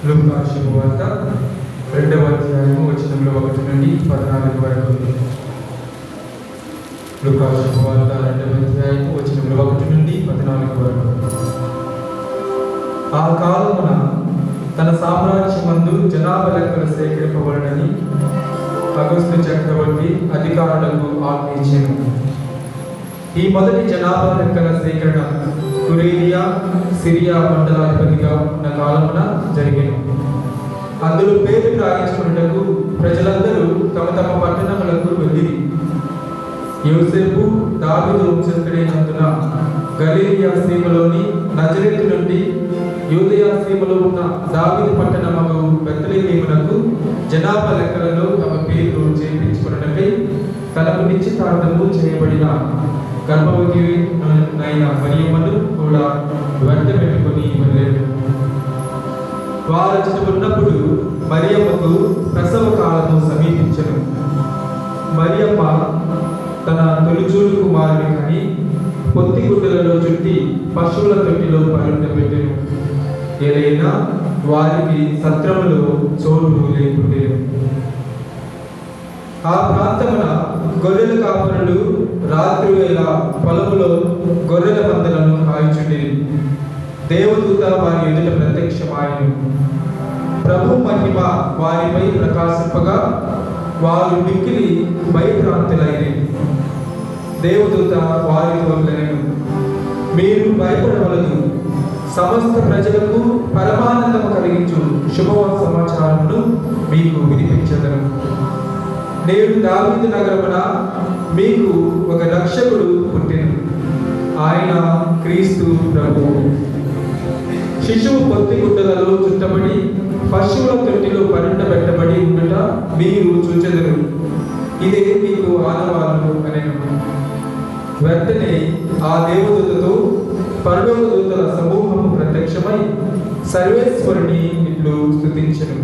లూకా శుభవార్త 2వ అధ్యాయము వచనంలో 1 నుండి 14 వరకు. లూకా శుభవార్త 2వ అధ్యాయము వచనంలో 1 నుండి 14 వరకు. ఆ కాలమున తన సామ్రాజ్యమందు జనాభా లెక్కలు సేకరింపబడని అగస్తు చక్రవర్తి అధికారులకు ఆజ్ఞయించెను. ఈ మొదటి జనాభా లెక్కల సేకరణ కురేనియా సిరియా మండలాధిపతిగా ఉన్న కాలమున జరిగెను. అందులో పేరు రాయించుకున్నటకు ప్రజలందరూ తమ తమ పట్టణములకు వెళ్ళిరి. యోసేపు దావీదు వంశస్థుడైనందున గలిలయ సీమలోని నజరేతు నుండి యూదయ సీమలో ఉన్న దావీదు పట్టణమగు బెత్లెహేమునకు జనాభా లెక్కలలో తమ పేర్లు చేర్పించుకున్నటకై తనకు నిశ్చితార్థము చేయబడిన గర్భవతి అయిన మరియమ్మను కూడా వెంట పెట్టుకుని వెళ్ళాడు. వారు ఉన్నప్పుడు మరియమ్మకు ప్రసవ కాలము సమీపించను. మరియమ్మ తన తొలిచూలు కుమారుని కని పొత్తి గుడ్డలలో చుట్టి పశువుల తొట్టిలో పరుండబెట్టెను. ఏదైనా వారికి సత్రములో చోటు లేకుండేను. ఆ ప్రాంతమున గొర్రెల కాపరులు రాత్రి వేళ పొలములో గొర్రెల మందలను కాల్చుండిరి. దేవదూత వారి ఎదుట ప్రత్యక్షమాయెను. ప్రభు మహిమ వారిపై ప్రకాశింపగా వారు మిక్కిలి భయభ్రాంతులైరి. దేవదూత వారితో అనెను, మీరు భయపడవలదు. సమస్త ప్రజలకు పరమానందము కలిగించు శుభ సమాచారమును మీకు వినిపించెదను. నేడు దావీదు నగరమున మీకు ఒక రక్షకుడు పుట్టెను. ఆయన క్రీస్తు ప్రభువు. శిశువు పొత్తి గుడ్డలలో చుట్టబడి పశువుల తొట్టిలో పరుండబెట్టబడి ఉండుట మీరు చూచెదరు. ఇదే మీకు ఆనవాలు అనెను. వెంటనే ఆ దేవదూతతో పరలోక దూతల సమూహము ప్రత్యక్షమై సర్వేశ్వరుని ఇట్లు స్తుతించెను.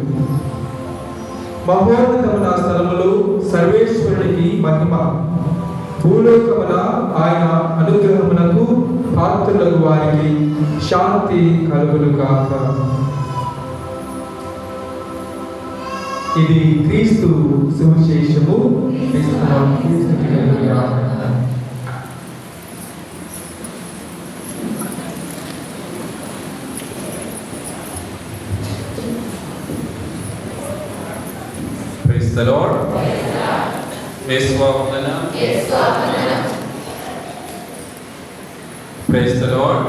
మహోన్నతమైన స్థలములో సర్వేశ్వరునికి మహిమ, భూలోకమున ఆయన అనుగ్రహమునకు పాత్రులకు వారికి శాంతి కలుగును గాక. ఇది క్రీస్తు సువిశేషము. Praise the Lord. Praise the Lord.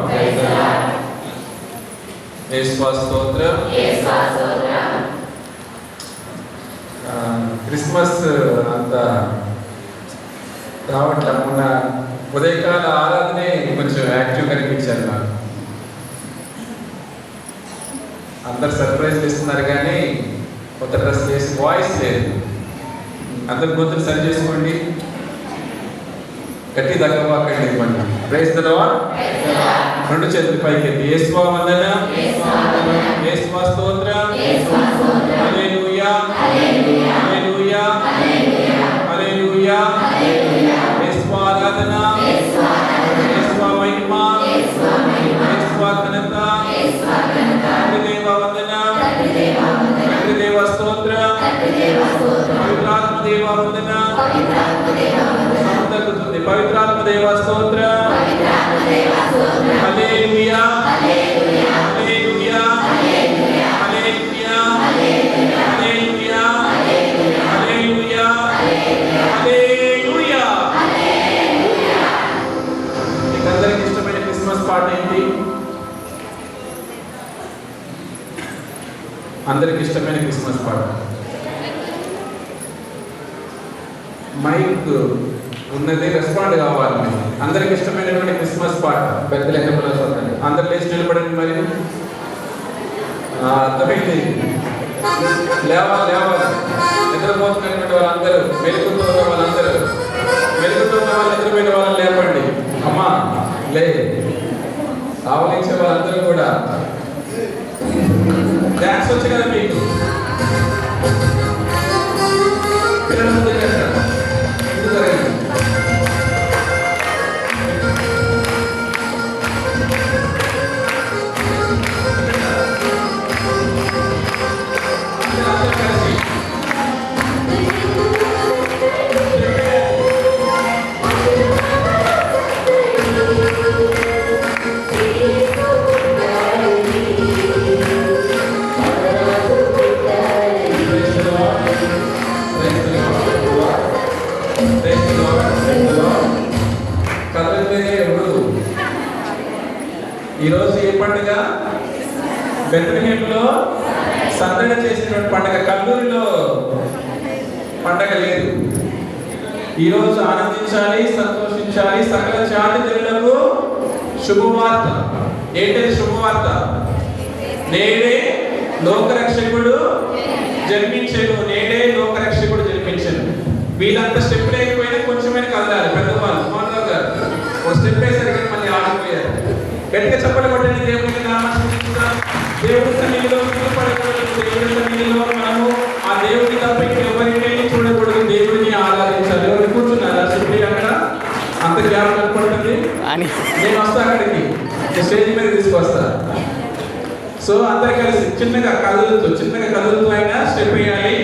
Christmas అంత రావట్ల. మొన్న ఉదయకాల ఆరాధనే కొంచెం యాక్టివ్ కనిపించారు నాకు. అందరు సర్ప్రైజ్ చేస్తున్నారు కానీ కొత్త డ్రెస్ చేసి వాయిస్ లేదు. అందరు గొంతులు సరి చేసుకోండి, గట్టి దగ్గరవాకండి ఇవ్వండి. Praise the Lord. రెండు చేతులు పైకెత్తి యేసువా వందనం, యేసువా స్తోత్రం, హల్లెలూయా, హల్లెలూయా, హల్లెలూయా, యేసువా ఆరాధన, యేసువా మహిమ, యేసువా ఘనత, తండ్రి వందనం, తండ్రి దేవ స్తోత్రం, పవిత్రాత్మ దేవ వందనం, సమతలుతుంది. పవిత్రాత్మ దేవ స్తోత్రం, హల్లెలూయా, హల్లెలూయా, హల్లెలూయా, హల్లెలూయా, హల్లెలూయా, హల్లెలూయా. మీకు అందరికి ఇష్టమైన క్రిస్మస్ పాట ఏంటి? అందరికి ఇష్టమైన క్రిస్మస్ పాట. మైక్ ఉన్నది, రెస్పాండ్ కావాలి. అందరికి ఇష్టమైనటువంటి క్రిస్మస్ పాట బెత్లెహేములో చదవండి. అందరు లేచి నిలబడండి. మరి అర్థమైంది. లేవాలి, నిద్రపోతున్నటువంటి వాళ్ళందరూ, మెలుగుతున్న వాళ్ళందరూ, మెలుగుతున్న వాళ్ళు నిద్రపోయిన వాళ్ళని లేపండి. అమ్మా లే. ఆవలించే వాళ్ళందరూ కూడా డాన్స్ వచ్చి కదా మీకు. పిల్లల ముందు చేస్తారు. ఈరోజు ఏ పండుగ? బెత్లెహేములో సందడి చేసినటువంటి పండుగ. కల్లూరిలో పండగ లేదు. ఈరోజు ఆనందించాలి, సంతోషించాలి. సకల జాతి జనులకు శుభవార్త. ఏంటది శుభవార్త? నేడే లోకరక్షకుడు జన్మించాడు. నేడే లోకరక్షకుడు జన్మించాడు. వీళ్ళంతా స్టెప్ లేకపోయినా కొంచెమైనా కదలాలి. పెద్దవాళ్ళు మోహన్ గారు ఒక స్టెప్ వేసరికి మళ్ళీ ఆడిపోయారు. గట్టిగా చెప్పలు కొట్టండి. దేవునికి నామస్మరించుదాం. దేవుడి సన్నిధిలో సిగ్గుపడకూడదు. దేవుడి సన్నిధిలో మనము ఆ దేవుడిని తప్ప ఎవరికైనా చూడకూడదు. దేవుడిని ఆరాధించాలి. ఎవరు కూర్చున్నారా? సుప్రీ అక్కడ అంత జ్ఞాపకం కనపడుతుంది. నేను వస్తా అక్కడికి, స్టేజ్ మీద తీసుకొస్తా. సో అందరు కలిసి చిన్నగా కదులుతూ అయినా స్టెప్ వేయాలి.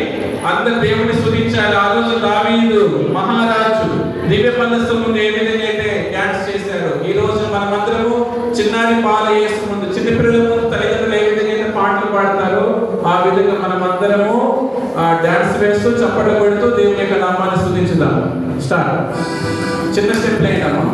అందరు దేవుడిని స్తుతించాలి. ఆ రోజు దావీదు మహారాజు దివ్య మందస్సు ముందు ఏ విధంగా అయితే డాన్స్ చేశారు, ఈ రోజు మనమందరము చిన్నారి పాల యేసు ముందు, చిన్నపిల్లల ముందు తల్లిదండ్రులు ఏ విధంగా అయితే పాటలు పాడతారో ఆ విధంగా మనమందరము డాన్స్ వేస్తూ చప్పట్లు కొడుతూ దేవుని యొక్క నామాన్ని స్తుతించుదాం. స్టార్ట్. చిన్న స్టెప్ లేదమ్మా.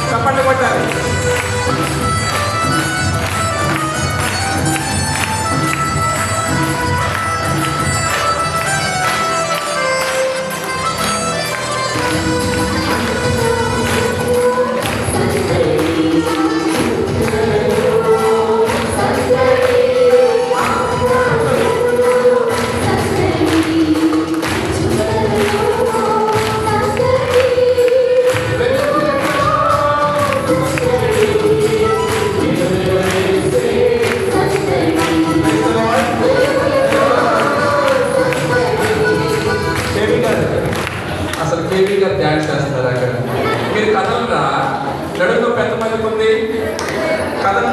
చప్పట్లు కొట్టాలి. అసలు కేవీ గారు డ్యాన్స్ చేస్తారు అక్కడ. మీరు కథలురా నడుము పెద్ద మందికి ఉంది కథలో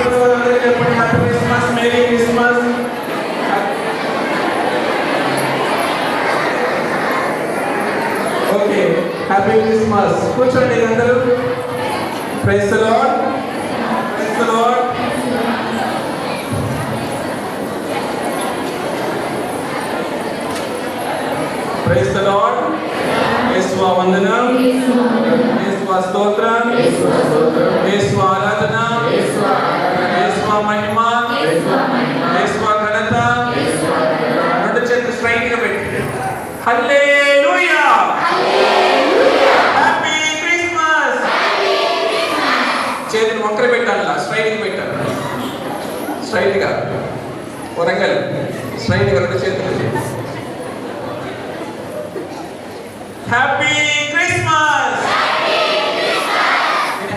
చెప్పండి వాళ్ళందరికీ చెప్పండి happy Christmas, merry Christmas. Okay, happy Christmas. కూర్చోండి అందరూ. Praise the lord, praise the lord. Praise the Lord. యేసువా వందనం, యేసువా స్తోత్రం, యేసువా ఆరాధన, యేసువా మహిమ, యేసువా ఘనత. రెండు చేతులు స్ట్రైట్ గా పెట్టి హల్లెలూయా, హ్యాపీ క్రిస్మస్. చేతులు వంకర పెట్టాలి, స్ట్రైట్ గా పెట్టాలి. స్ట్రైట్ గా వరంగల్ స్ట్రైట్ గా రెండు చేతులు. Happy Christmas.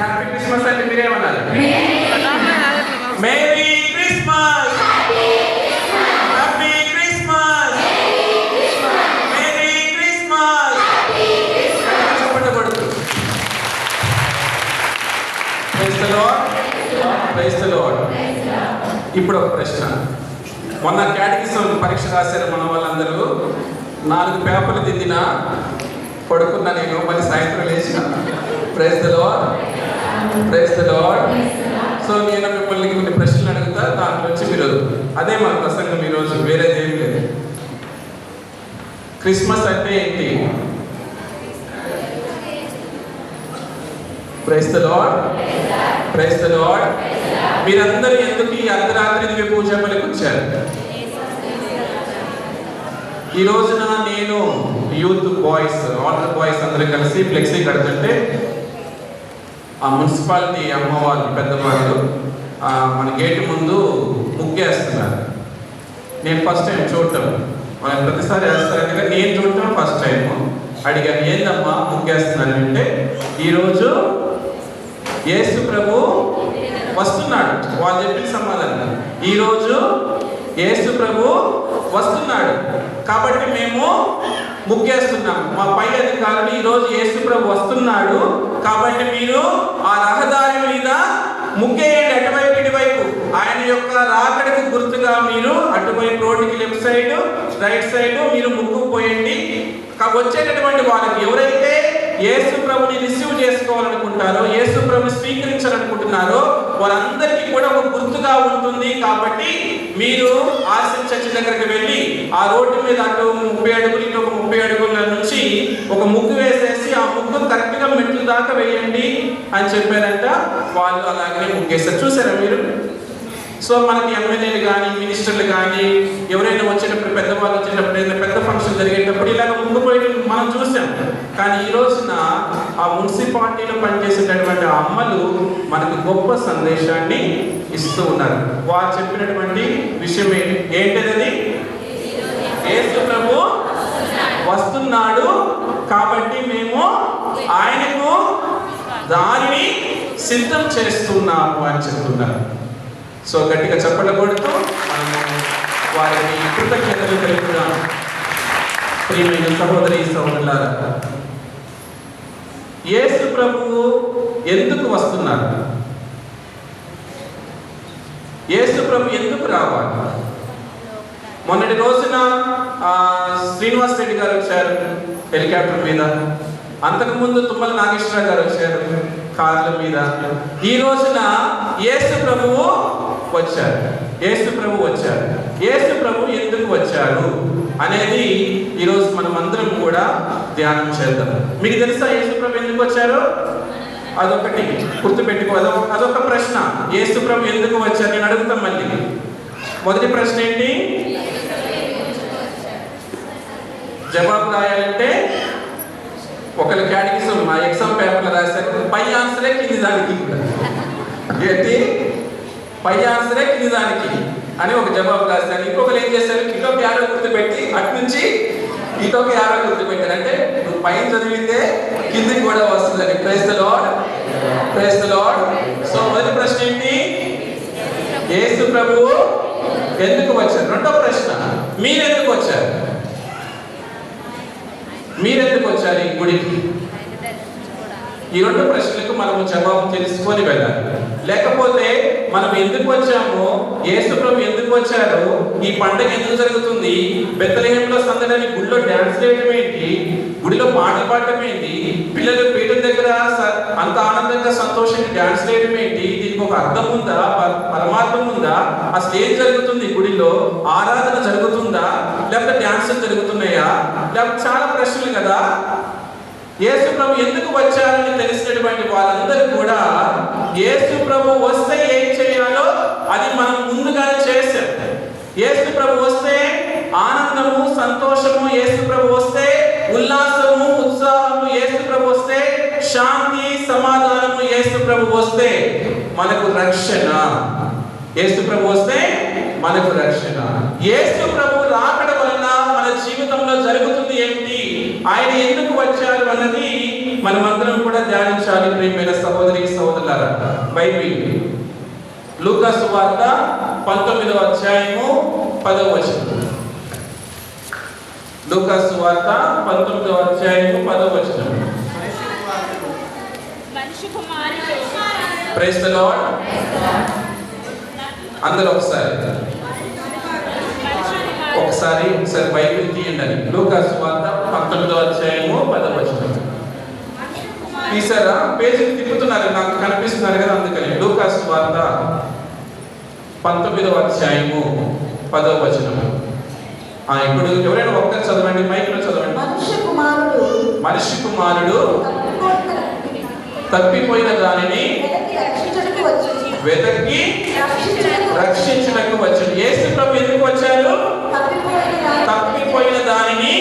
హ్యాపీ క్రిస్మస్ అంటే మీరేమన్నారు? Merry Christmas, happy Christmas, merry Christmas. చెప్పండి. Praise the lord, praise the Lord. ఇప్పుడు ఒక ప్రశ్న. మొన్న క్యాటగిజం పరీక్ష రాశారు మన వాళ్ళందరూ. 4 పేపర్లు దిద్దిన పడుకున్నా నేను, మళ్ళీ సాయంత్రం లేచిన. Praise the lord, praise the Lord. So నేను మిమ్మల్ని కొన్ని ప్రశ్నలు అడుగుతా, దాంట్లో వచ్చి మీరు అదే మన ప్రసంగం ఈరోజు, వేరేది ఏం లేదు. క్రిస్మస్ అంటే ఏంటి? Praise the lord, praise the Lord. మీరందరూ ఎందుకు ఈ అర్ధరాత్రి దివ్య పూజ బలికి వచ్చారు? ఈ రోజున నేను యూత్ బాయ్స్, ఆల్టర్ బాయ్స్ అందరూ కలిసి ఫ్లెక్సీ కడుతుంటే ఆ మున్సిపాలిటీ అమ్మవాళ్ళు పెద్దవాళ్ళు మన గేటు ముందు ముగ్గేస్తున్నారు. నేను ఫస్ట్ టైం చూడటం, వాళ్ళని ప్రతిసారి వేస్తారు కానీ నేను చూడటం ఫస్ట్ టైం. అడిగాను, ఏందమ్మా ముగ్గేస్తున్నారు అంటే, ఈరోజు యేసు ప్రభు వస్తున్నాడు. వాళ్ళు చెప్పిన సమాధానం, ఈరోజు యేసు ప్రభు వస్తున్నాడు కాబట్టి మేము ముగ్గేస్తున్నాం. మా పై అధికారులు ఈరోజు యేసు ప్రభు వస్తున్నాడు కాబట్టి మీరు ఆ రహదారి మీద ముగ్గేయండి, అటువైపు ఇటువైపు. ఆయన యొక్క రాకడికి గుర్తుగా మీరు అటువైపు రోడ్డుకి లెఫ్ట్ సైడ్ రైట్ సైడ్ మీరు ముగ్గు పోయండి. వచ్చేటటువంటి వాళ్ళకి ఎవరైతే యేసు ప్రభుని రిసీవ్ చేసుకోవాలనుకుంటారో, యేసు ప్రభుని స్వీకరించాలనుకుంటున్నారో వారందరికీ కూడా ఒక గుర్తుగా ఉంటుంది. కాబట్టి మీరు ఆర్సీ చర్చి దగ్గరికి వెళ్ళి ఆ రోడ్డు మీద అటు 30 అడుగులు ఇటు ఒక 30 అడుగుల నుంచి ఒక ముగ్గు వేసేసి ఆ ముగ్గు కరెక్ట్గా మెట్లు దాకా వేయండి అని చెప్పారంట. వాళ్ళు అలాగనే ముగ్గేస్తారు. చూసారా మీరు? సో మనకి ఎమ్మెల్యేలు కానీ మినిస్టర్లు కానీ ఎవరైనా వచ్చేటప్పుడు, పెద్దవాళ్ళు వచ్చేటప్పుడు, ఏదైనా పెద్ద ఫంక్షన్ జరిగేటప్పుడు ఇలాగ ముందుపోయి మనం చూసాం. కానీ ఈ రోజున ఆ మున్సిపాలిటీలో పనిచేసేటటువంటి అమ్మలు మనకు గొప్ప సందేశాన్ని ఇస్తూ ఉన్నారు. వారు చెప్పినటువంటి విషయం ఏంటిది? యేసు ప్రభు వస్తున్నాడు కాబట్టి మేము ఆయనకు దారిని సిద్ధం చేస్తున్నాము అని చెప్తున్నారు. సో గట్టిగా చప్పట్లు కొడుతూ మనము వారికి కృతజ్ఞతలు తెలుపుదాం. ప్రియమైన సహోదరి సహోదరులారా, యేసు ప్రభువు ఎందుకు వస్తున్నారు? యేసు ప్రభు ఎందుకు రావాలి? మొన్నటి రోజున శ్రీనివాస్ రెడ్డి గారు వచ్చారు హెలికాప్టర్ మీద. అంతకుముందు తుమ్మల నాగేశ్వరరావు గారు వచ్చారు కార్ల మీద. ఈ రోజున యేసు ప్రభువు వచ్చారు. యేసు ప్రభు వచ్చారు. యేసు ప్రభు ఎందుకు వచ్చారు అనేది ఈరోజు మనం అందరం కూడా ధ్యానం చేద్దాం. మీకు తెలుసా యేసు ప్రభు ఎందుకు వచ్చారు? అదొకటి గుర్తుపెట్టుకో. అదొక ప్రశ్న. యేసు ప్రభు ఎందుకు వచ్చారు నేను అడుగుతాం మళ్ళీ. మొదటి ప్రశ్న ఏంటి? జవాబు రాయాలంటే ఒకరి క్యాటగిజం మా ఎగ్జామ్ పేపర్లో రాశారు, పై ఆన్సరే కింది దానికి ఏంటి పై ఆన్సరే కింది దానికి అని ఒక జవాబు రాశారు. ఇంకొకరు ఏం చేశారు, ఇటొక యారో గుర్తు పెట్టి అటు నుంచి ఇటొక యారో గుర్తు పెట్టారు. అంటే నువ్వు పైన చదివితే కిందికి కూడా వస్తుందని. Praise the lord, praise the Lord. So మొదటి ప్రశ్న ఏంటి? యేసు ప్రభువు ఎందుకు వచ్చారు? రెండో ప్రశ్న, మీరెందుకు వచ్చారు? మీరెందుకు వచ్చారు ఈ గుడికి? ఈ రెండు ప్రశ్నలకు మనము జవాబు తెలుసుకొని వెళ్ళాలి. లేకపోతే మనం ఎందుకు వచ్చాము, యేసు ప్రభు ఎందుకు వచ్చారు, ఈ పండుగ ఎందుకు జరుగుతుంది, బెత్లెహేంలో సందడని గుడిలో డాన్స్ చేయడం ఏంటి, గుడిలో పాటలు పాడటం ఏంటి, పిల్లలు పీఠం దగ్గర అంత ఆనందంగా సంతోషంగా డాన్స్ చేయడం ఏంటి, దీనికి ఒక అర్థం ఉందా, పరమార్థం ఉందా, అసలు ఏం జరుగుతుంది గుడిలో, ఆరాధన జరుగుతుందా, లేకపోతే డాన్సులు జరుగుతున్నాయా, లేకపోతే చాలా ప్రశ్నలు కదా. యేసు ప్రభు ఎందుకు వచ్చారని తెలిసినటువంటి వాళ్ళందరూ కూడా యేసు ప్రభు వస్తే ఏం చేయాలో అది మనం ముందుగానే చేశాం. యేసు ప్రభు వస్తే ఆనందము, సంతోషము, యేసు ప్రభు వస్తే ఉల్లాసము, ఉత్సాహము, యేసు ప్రభు వస్తే శాంతి, సమాధానము, యేసు ప్రభు వస్తే మనకు రక్షణ. యేసు ప్రభు వస్తే మనకు రక్షణ. యేసు ప్రభు రాకడ వలన మన జీవితంలో జరుగుతుంది ఏంటి, ఆయన ఎందుకు వచ్చారు అన్నది మనమందరం కూడా ధ్యానించాలి. ప్రియమైన సహోదరి సహోదరులారా, బైబిల్ లూకా సువార్త 19వ అధ్యాయము 10వ వచనం. లూకా సువార్త 19వ అధ్యాయము 10వ వచనం. Praise the Lord. అందరూ ఒకసారి బైబిల్ తీయండి. లూకా సువార్త 19వ అధ్యాయము 10వ వచనం. తీసారా? పేజీని తిప్పుతున్నారు, నాకు కనిపిస్తున్నారు కదా, అందుకని. లూకా సువార్త 19వ అధ్యాయము 10వ వచనం. ఇప్పుడు ఎవరైనా ఒక్కరు చదవండి, మైక్లో చదవండి. మనిషి కుమారుడు తప్పిపోయిన దానిని వెతకి రక్షించుటకు వచ్చాడు. యేసు ప్రభు ఎందుకు వచ్చారు? తప్పిపోయిన దానిని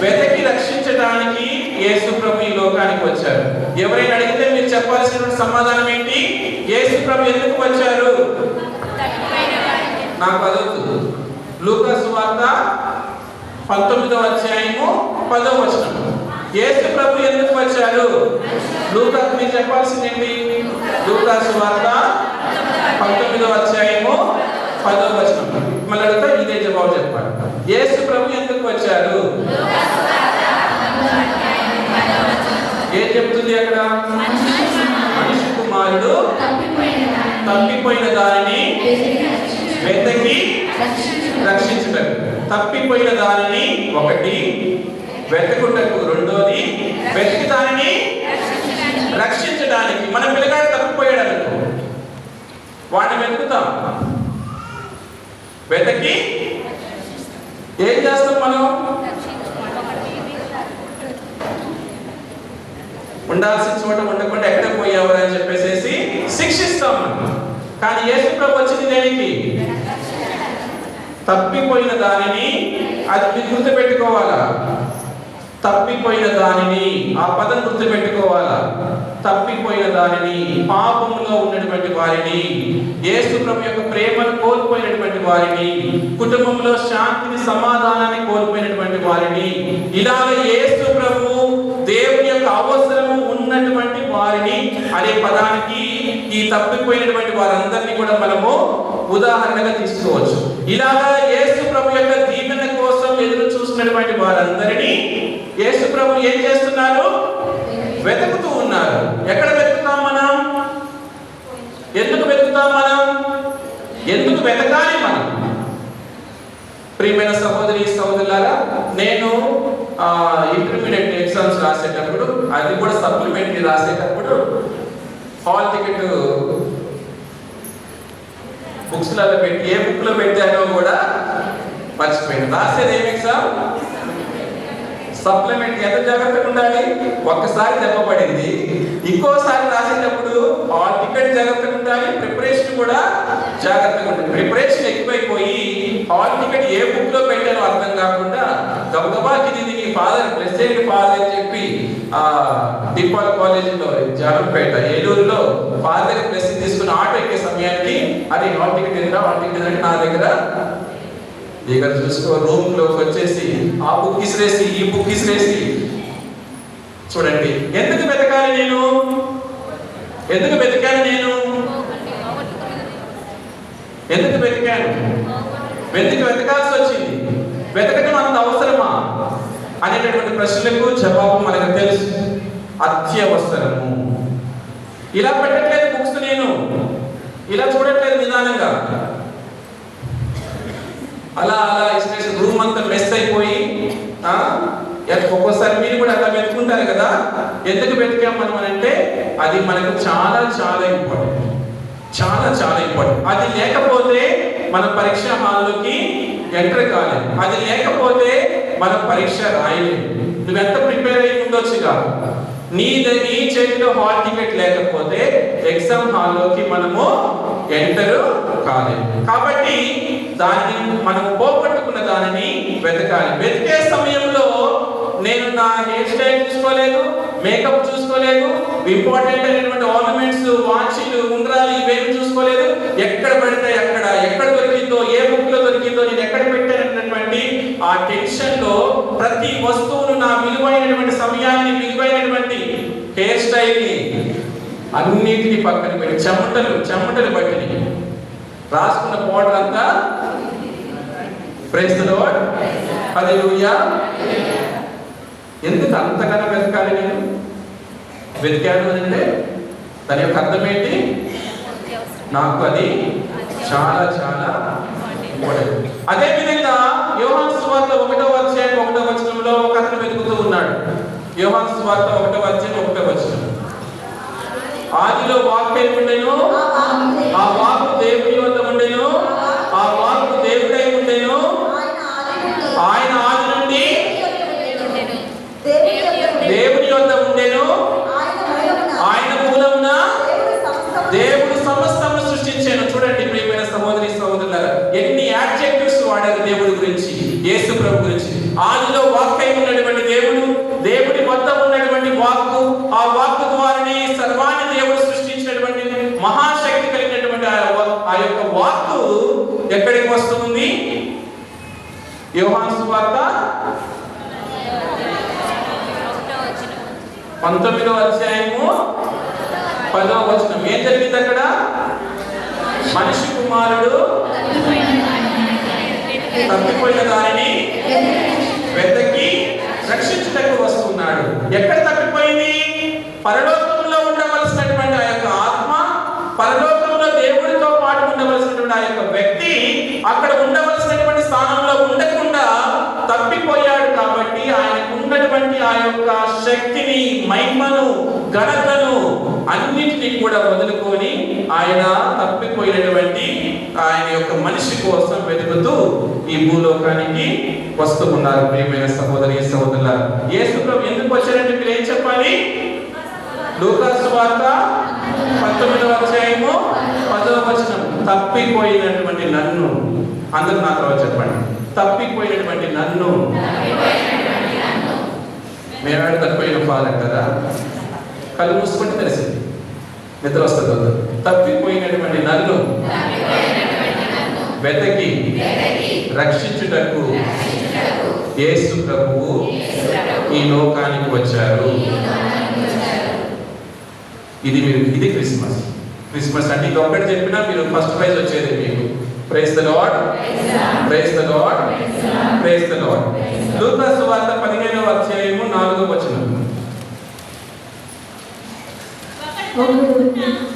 వెతకి రక్షించడానికి యేసు ప్రభు ఈ లోకానికి వచ్చారు. ఎవరైనా అడిగితే మీరు చెప్పాల్సిన సమాధానం ఏంటి? యేసు ప్రభు ఎందుకు వచ్చారు? నాకు అదొద్దు. లూకా సువార్త 19వ అధ్యాయము 10వ వచనం. యేసు ప్రభు ఎందుకు వచ్చారు? లూకా, మీరు చెప్పాల్సిందేంటి? లూకా సువార్త 19వ అధ్యాయము 10వ వచనం. మళ్ళీ అడిగితే ఇదే జవాబు చెప్పాలి. యేసు ప్రభు ఎందుకు వచ్చారు? ఏం చెప్తుంది అక్కడ? మనిషి కుమారుడు తప్పిపోయిన దానిని వెతకి రక్షించుటకు. తప్పిపోయిన దానిని ఒకటి, వెతుకుటకు రెండోది, వెతికి దానిని రక్షించడానికి. మన పిల్లగాడు తప్పిపోయాడు అనుకో, వాడిని వెతుకుతాం, వెతకి ఏం చేస్తాం మనం? ఉండాల్సిన చోట ఉండకుండా ఎక్కడ పోయావరా అని చెప్పేసి శిక్షిస్తాం మనం. కానీ యేసు ప్రభు వచ్చింది దేనికి? తప్పిపోయిన దానిని, అది మీరు గుర్తుపెట్టుకోవాలా. తప్పిపోయిన దానిని, ఆ పదం గుర్తుపెట్టుకోవాలా. తప్పిపోయిన దానిని, పాపంలో ఉన్నటువంటి వారిని, యేసు ప్రభు యొక్క ప్రేమను కోల్పోయినటువంటి వారిని, కుటుంబంలో శాంతిని, సమాధానాన్ని కోల్పోయినటువంటి వారిని, ఇలాగ యేసు ప్రభు దేవుని యొక్క అవసరము ఉన్నటువంటి వారిని అనే పదానికి ఈ తప్పిపోయినటువంటి వారందరినీ కూడా మనము ఉదాహరణగా తీసుకోవచ్చు. ఇలాగా యేసు ప్రభు యొక్క దీవెన కోసం ఎదురు చూస్తున్నటువంటి వారందరినీ యేసు ప్రభు ఏం చేస్తున్నారు? వెతుకుతూ ఉన్నారు. ఎక్కడ వెతుకుతాం మనం? ఎందుకు వెతుకుతాం మనం? ఎందుకు వెతకాలి మనం? ప్రియమైన సహోదరి సహోదరులారా, నేను ఇంటర్మీడియట్ ఎగ్జామ్స్ రాసేటప్పుడు, అది కూడా సప్లిమెంటరీ రాసేటప్పుడు, హాల్ టికెట్ బుక్స్లలో పెట్టి ఏ బుక్లో పెట్టానో కూడా మర్చిపోయింది. రాసేది ఏం ఎగ్జామ్? సప్లిమెంటరీ. ఎంత జాగ్రత్తగా ఉండాలి? ఒక్కసారి దెబ్బ పడింది, ఇంకోసారి రాసేటప్పుడు హాల్ టికెట్ జాగ్రత్తగా ఉండాలి, ప్రిపరేషన్ కూడా జాగ్రత్తగా ఉండాలి. ప్రిపరేషన్ ఎక్కువైపోయి హాల్ టికెట్ ఏ బుక్ లో పెట్టానో అర్థం కాకుండా గబగబా ఇది ఫాదర్ ప్రెసిడెంట్ ఫాదర్ అని చెప్పి డిపాల్ కాలేజీలో జానంపేట ఏలూరులో ఫాదర్ ప్రెసిడెంట్ తీసుకుని ఆటో ఎక్కే సమయానికి అది హాల్ టికెట్ ఎదురా, హాల్ టికెట్ ఎదురంటే నా దగ్గర చూసుకో, రూమ్ లోకి వచ్చేసి ఆ బుక్ ఇసిరేసి ఈ బుక్ ఇసిరేసి. చూడండి, ఎందుకు వెతకాలి నేను? ఎందుకు వెతికాను నేను? ఎందుకు వెతికాను? ఎందుకు వెతకాల్సి వచ్చింది? వెతకడం అంత అవసరమా అనేటటువంటి ప్రశ్నలకు జవాబు మనకు తెలుసు. అత్యవసరము. ఇలా పెట్టట్లేదు బుక్స్ నేను. ఇలా చూడట్లేదు నిదానంగా. అలా అలా ఇష్టం రూమ్ అంతా మెస్ అయిపోయి ఒక్కోసారి మీరు కూడా అట్లా వెతుకుంటారు కదా. ఎందుకు వెతికాం మనం అంటే అది మనకు చాలా చాలా ఇంపార్టెంట్, చాలా చాలా ఇంపార్టెంట్. అది లేకపోతే మనం పరీక్ష హాల్లోకి ఎంటర్ కాలేదు, అది లేకపోతే మనం పరీక్ష రాయలేము. నువ్వెంత ప్రిపేర్ అయ్యి ఉండొచ్చుగా, నీ చేతిలో హాల్ టికెట్ లేకపోతే ఎగ్జామ్ హాల్లోకి మనము ఎంటర్ కాలేము. కాబట్టి దాన్ని మనము పోగొట్టుకున్న దానిని వెతకాలి. వెతికే సమయంలో నేను నా హెయిర్ స్టైల్ చూసుకోలేదు, మేకప్ చూసుకోలేదు, ఇంపార్టెంట్ అయినటువంటి ఆర్నమెంట్స్, వాచీలు, ఉంగరాలు ఇవేమి చూసుకోలేదు. ఎక్కడ పడితే ఎక్కడ దొరికిందో, ఏ బుక్ లో దొరికిందో, నేను ఎక్కడ పెట్టానన్నటువంటి ఆ టెన్షన్ లో ప్రతి వస్తువును, నా విలువైనటువంటి సమయాన్ని, విలువైనటువంటి హెయిర్ స్టైల్ ని అన్నిటిని పక్కన పెట్టి చెమటలు పట్టిని రాసుకున్న పౌడర్ అంతా ప్రైజ్ ది లార్డ్, హల్లెలూయా. ఎందుకు అంతకన్నా వెతకాలి? నేను వెతికాను అంటే దాని యొక్క అర్థం ఏంటి? నాకు అది చాలా చాలా ఇంపార్టెంట్. అదే విధంగా యోహాను సువార్త 1వ అధ్యాయం 1వ వచనంలో ఒక అతను వెతుకుతూ ఉన్నాడు. యోహాను సువార్త 1వ అధ్యాయం 1వ వచనం, ఆదిలో వాక్యం ఉండెను, ఆ వాక్కు దేవుని వద్ద ఉండెను, ఆ వాక్కు దేవుడై ఉండెను, ఆయన ఆది నుండి దేవుని వద్ద ఉండెను, ఆయన మూలమున దేవుడు సమస్తమును సృష్టించాను. చూడండి ప్రియమైన సహోదరి సహోదరులారా, ఎన్ని యాడ్జెక్టివ్స్ వాడారు దేవుడి గురించి, యేసు ప్రభు గురించి. ఆదిలో వాక్యం ఉన్నటువంటి దేవుడు, దేవుడి వద్ద ఉన్నటువంటి వాక్కు, ఆ వాక్కు ద్వారానే సర్వాన్ని దేవుడు సృష్టించినటువంటి మహాశక్తి కలిగినటువంటి ఆ యొక్క వాక్కు ఎక్కడికి వస్తుంది? యోహాను సువార్త 19వ అధ్యాయము 10వ వచనం. ఏం జరిగింది అక్కడ? మనిషి కుమారుడు తప్పిపోయిన దానిని వెతకి రక్షించుటకు వస్తున్నాడు. ఎక్కడ తప్పిపోయింది? పరలోకంలో ఉండవలసినటువంటి ఆ యొక్క ఆత్మ, పరలోకంలో దేవుడితో పాటు ఉండవలసినటువంటి ఆ యొక్క వ్యక్తి అక్కడ ఉండవలసినటువంటి స్థానంలో ఉండకుండా తప్పిపోయాడు. కాబట్టి ఆయనకు ఉన్నటువంటి ఆ యొక్క శక్తిని, మహిమను, ఘనతను అన్నిటినీ కూడా వదులుకొని ఆయన తప్పిపోయినటువంటి ఆయన యొక్క మనిషి కోసం వెతుకుతూ ఈ భూలోకానికి వస్తూ ఉన్నారు. ప్రియమైన సహోదరి సహోదరులారా, యేసు ప్రభు ఎందుకు వచ్చారంటే మీరు ఏం చెప్పాలి? లూకా సువార్త 19వ అధ్యాయము 10వ వచనం, తప్పిపోయినటువంటి నన్ను, అందరూ నా తర్వాత చెప్పండి, తప్పిపోయినటువంటి నన్ను. మేవాడు తప్పిపోయిన పాలంటారా? కళ్ళు మూసుకుంటే తెలిసింది, నిద్ర వస్తుంది. తప్పిపోయినటువంటి నన్ను వెతకి రక్షించుటకు యేసు ప్రభువు ఈ లోకానికి వచ్చారు. ఇది క్రిస్మస్ అంటే ఇది ఒక్కటి చెప్పినా మీరు ఫస్ట్ ప్రైజ్ వచ్చేది మీకు. Praise the lord, praise the lord, praise the Lord. లూకా సువార్త 15వ అధ్యాయము 4వ వచనం.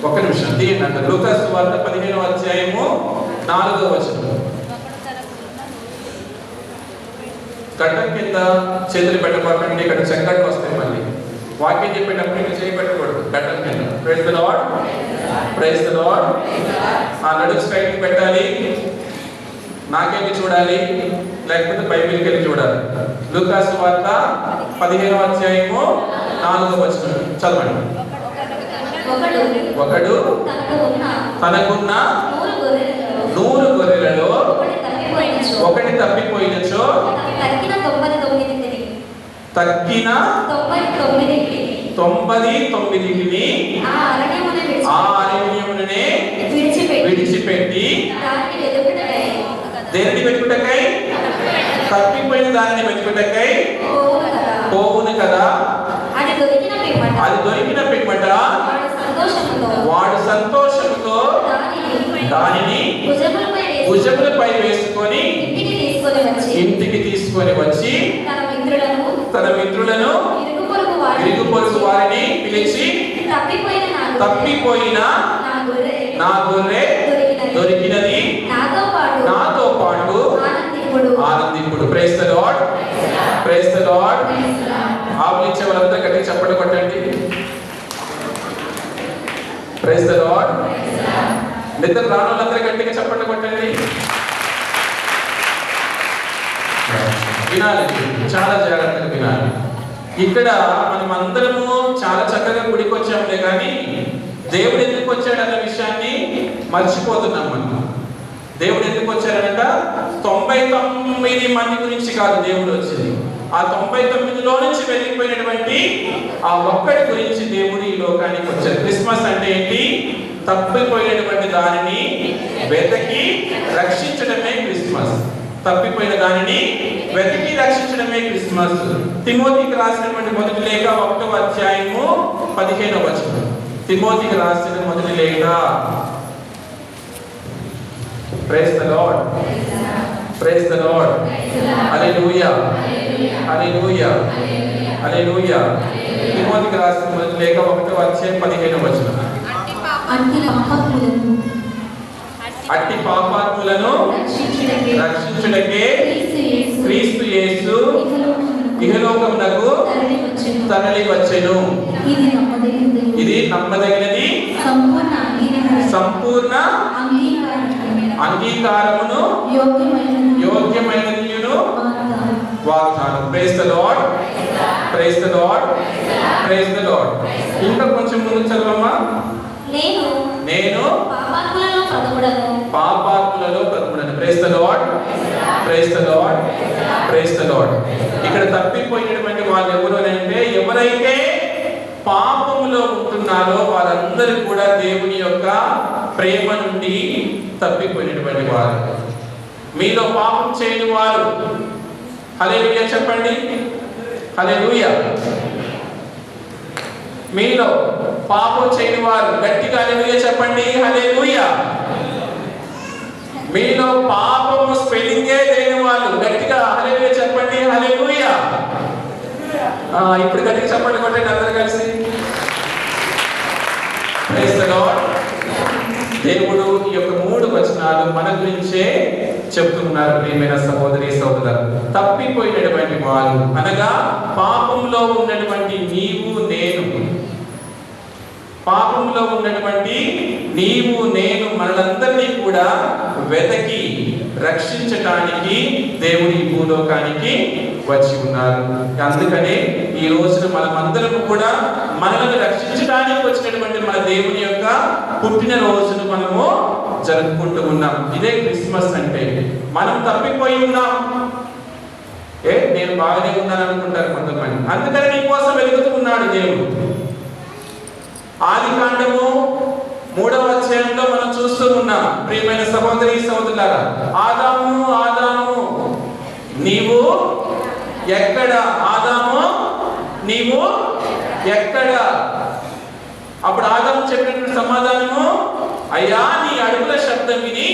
ఒక్క నిమిషం తీయండి అంట. లూకా సువార్త 15వ అధ్యాయము 4వ వచనం. గడ్డం కింద చేతులు పెట్టబట్టండి, ఇక్కడ చక్కట్లు వస్తాయి. మళ్ళీ వాక్యం చెప్పేటప్పుడు ఇంకా చేయబెట్టకూడదు గడ్డం కింద. Praise the lord, praise the Lord. ఆ నడుము స్ట్రైట్ పెట్టాలి. నాకేంటి చూడాలి, లేకపోతే బైబిల్కి వెళ్ళి చూడాలి. లూకా సువార్త 15వ అధ్యాయము 4వ వచనం చదవండి. ఒకడు తనకున్న 100 గొర్రెలలో ఒకటి తప్పిపోయినచో తక్కిన 99ని ఆ అరణ్యమునే విడిచిపెట్టి దేనిని వెతుకుటకై? తప్పిపోయిన దానిని వెతుకుటకై పోవును కదా. అది దొరికిన పిమ్మట వాడు సంతోషంతో దానిని భుజములపై వేసుకొని ఇంటికి తీసుకొని వచ్చి తన మిత్రులను ఇరుగు పొరుగు వారిని పిలిచి తప్పిపోయిన నా గొర్రె దొరికినది, నాతో పాటు ఆనందింపుడు. Praise the lord, praise the Lord. ఆవులిచ్చే వాళ్ళంతా గట్టిగా చప్పట్లు కొట్టండి. Praise the Lord. నిద్ర రాని వాళ్ళందరూ గట్టిగా చప్పట్లు కొట్టండి. వినాలి, చాలా జాగ్రత్తగా వినాలి. ఇక్కడ మనం అందరము చాలా చక్కగా గుడికి వచ్చాములే కానీ దేవుడు ఎందుకు వచ్చాడన్న విషయాన్ని మర్చిపోతున్నాం. మనం దేవుడు ఎందుకు వచ్చాడనట 99 మంది గురించి కాదు దేవుడు వచ్చింది. ఆ 99లో నుంచి వెళ్ళిపోయినటువంటి ఆ ఒక్కడి గురించి దేవుడు ఈ లోకానికి వచ్చాడు. క్రిస్మస్ అంటే ఏంటి? తప్పిపోయినటువంటి దానిని వెతకి రక్షించడమే క్రిస్మస్. తప్పిపోయిన దానిని వెతికి రక్షించడమే క్రిస్మస్. తిమోతికి రాసినటువంటి మొదటి లేఖ 1వ అధ్యాయము 15వ వచనం. తిమోతికి రాసిన మొదటి లేఖ. Praise the lord, praise the Lord. Hallelujah, hallelujah, hallelujah. తిమోతికి రాసిన మొదటి లేఖ 1వ అధ్యాయం 15వ వచనం. అట్టి పాపాత్ములను రక్షించుటకే క్రీస్తు యేసు ఇహలోకమునకు తరలి వచ్చెను. ఇది నమ్మదగినది, సంపూర్ణ అంగీకారమును యోగ్యమైనదియును వాగ్దానం. Praise the lord, praise the lord, praise the Lord. ఇంకా కొంచెం ముందు చదవమ్మా. నేను పాపాత్ములలో ప్రథముడను. Praise the lord, praise the lord, praise the Lord. ఇక్కడ తప్పిపోయినటువంటి వాళ్ళు ఎవరు అంటే, ఎవరైతే పాపములో ఉంటున్నారో వారందరూ కూడా దేవుని యొక్క ప్రేమ నుండి తప్పిపోయినటువంటి వారు. మీలో పాపం చేయని వారు హల్లెలూయా చెప్పండి. హల్లెలూయా. మీలో పాపం చేయని వారు గట్టిగా హల్లెలూయా చెప్పండి. హల్లెలూయా. మీలో పాపము స్పెల్లింగే లేని వాళ్ళు గట్టిగా హల్లెలూయా చెప్పండి. హల్లెలూయా. ఇప్పుడు గట్టిగా చెప్పండి కొట్టండి అందరూ కలిసి. Praise the Lord. దేవుడు ఈ యొక్క 3 వచనాలు మన గురించే చెప్తున్నారు. ప్రియమైన సహోదరి సహోదరులు, తప్పిపోయినటువంటి వారు అనగా పాపంలో ఉన్నటువంటి నీవు నేను, పాపంలో ఉన్నటువంటి నీవు నేను మనలందరినీ కూడా వెతకి రక్షించటానికి దేవుడి భూలోకానికి వచ్చి ఉన్నారు. అందుకనే ఈ రోజున మనమందరం కూడా మనల్ని రక్షించడానికి వచ్చినటువంటి మన దేవుని యొక్క పుట్టిన రోజును మనము జరుపుకుంటూ ఉన్నాం. ఇదే క్రిస్మస్ అంటే. మనం తప్పిపోయి ఉన్నాం. నేను బాగానే ఉన్నాను అనుకుంటారు కొంతమంది. అందుకని నీ కోసం వెతుకుతూ ఉన్నాడు దేవుడు. ఆదికాండము 3వ అధ్యాయంలో మనం చూస్తూ ఉన్నాం. ప్రియమైన సహోదరి సహోదరులారా, ఆదాము ఆదాము నీవు ఎక్కడ? ఆదాము నీవు ఎక్కడ? అప్పుడు ఆదాము చెప్పినటువంటి సమాధానము, అయ్యా నీ అడుగుల శబ్దం విని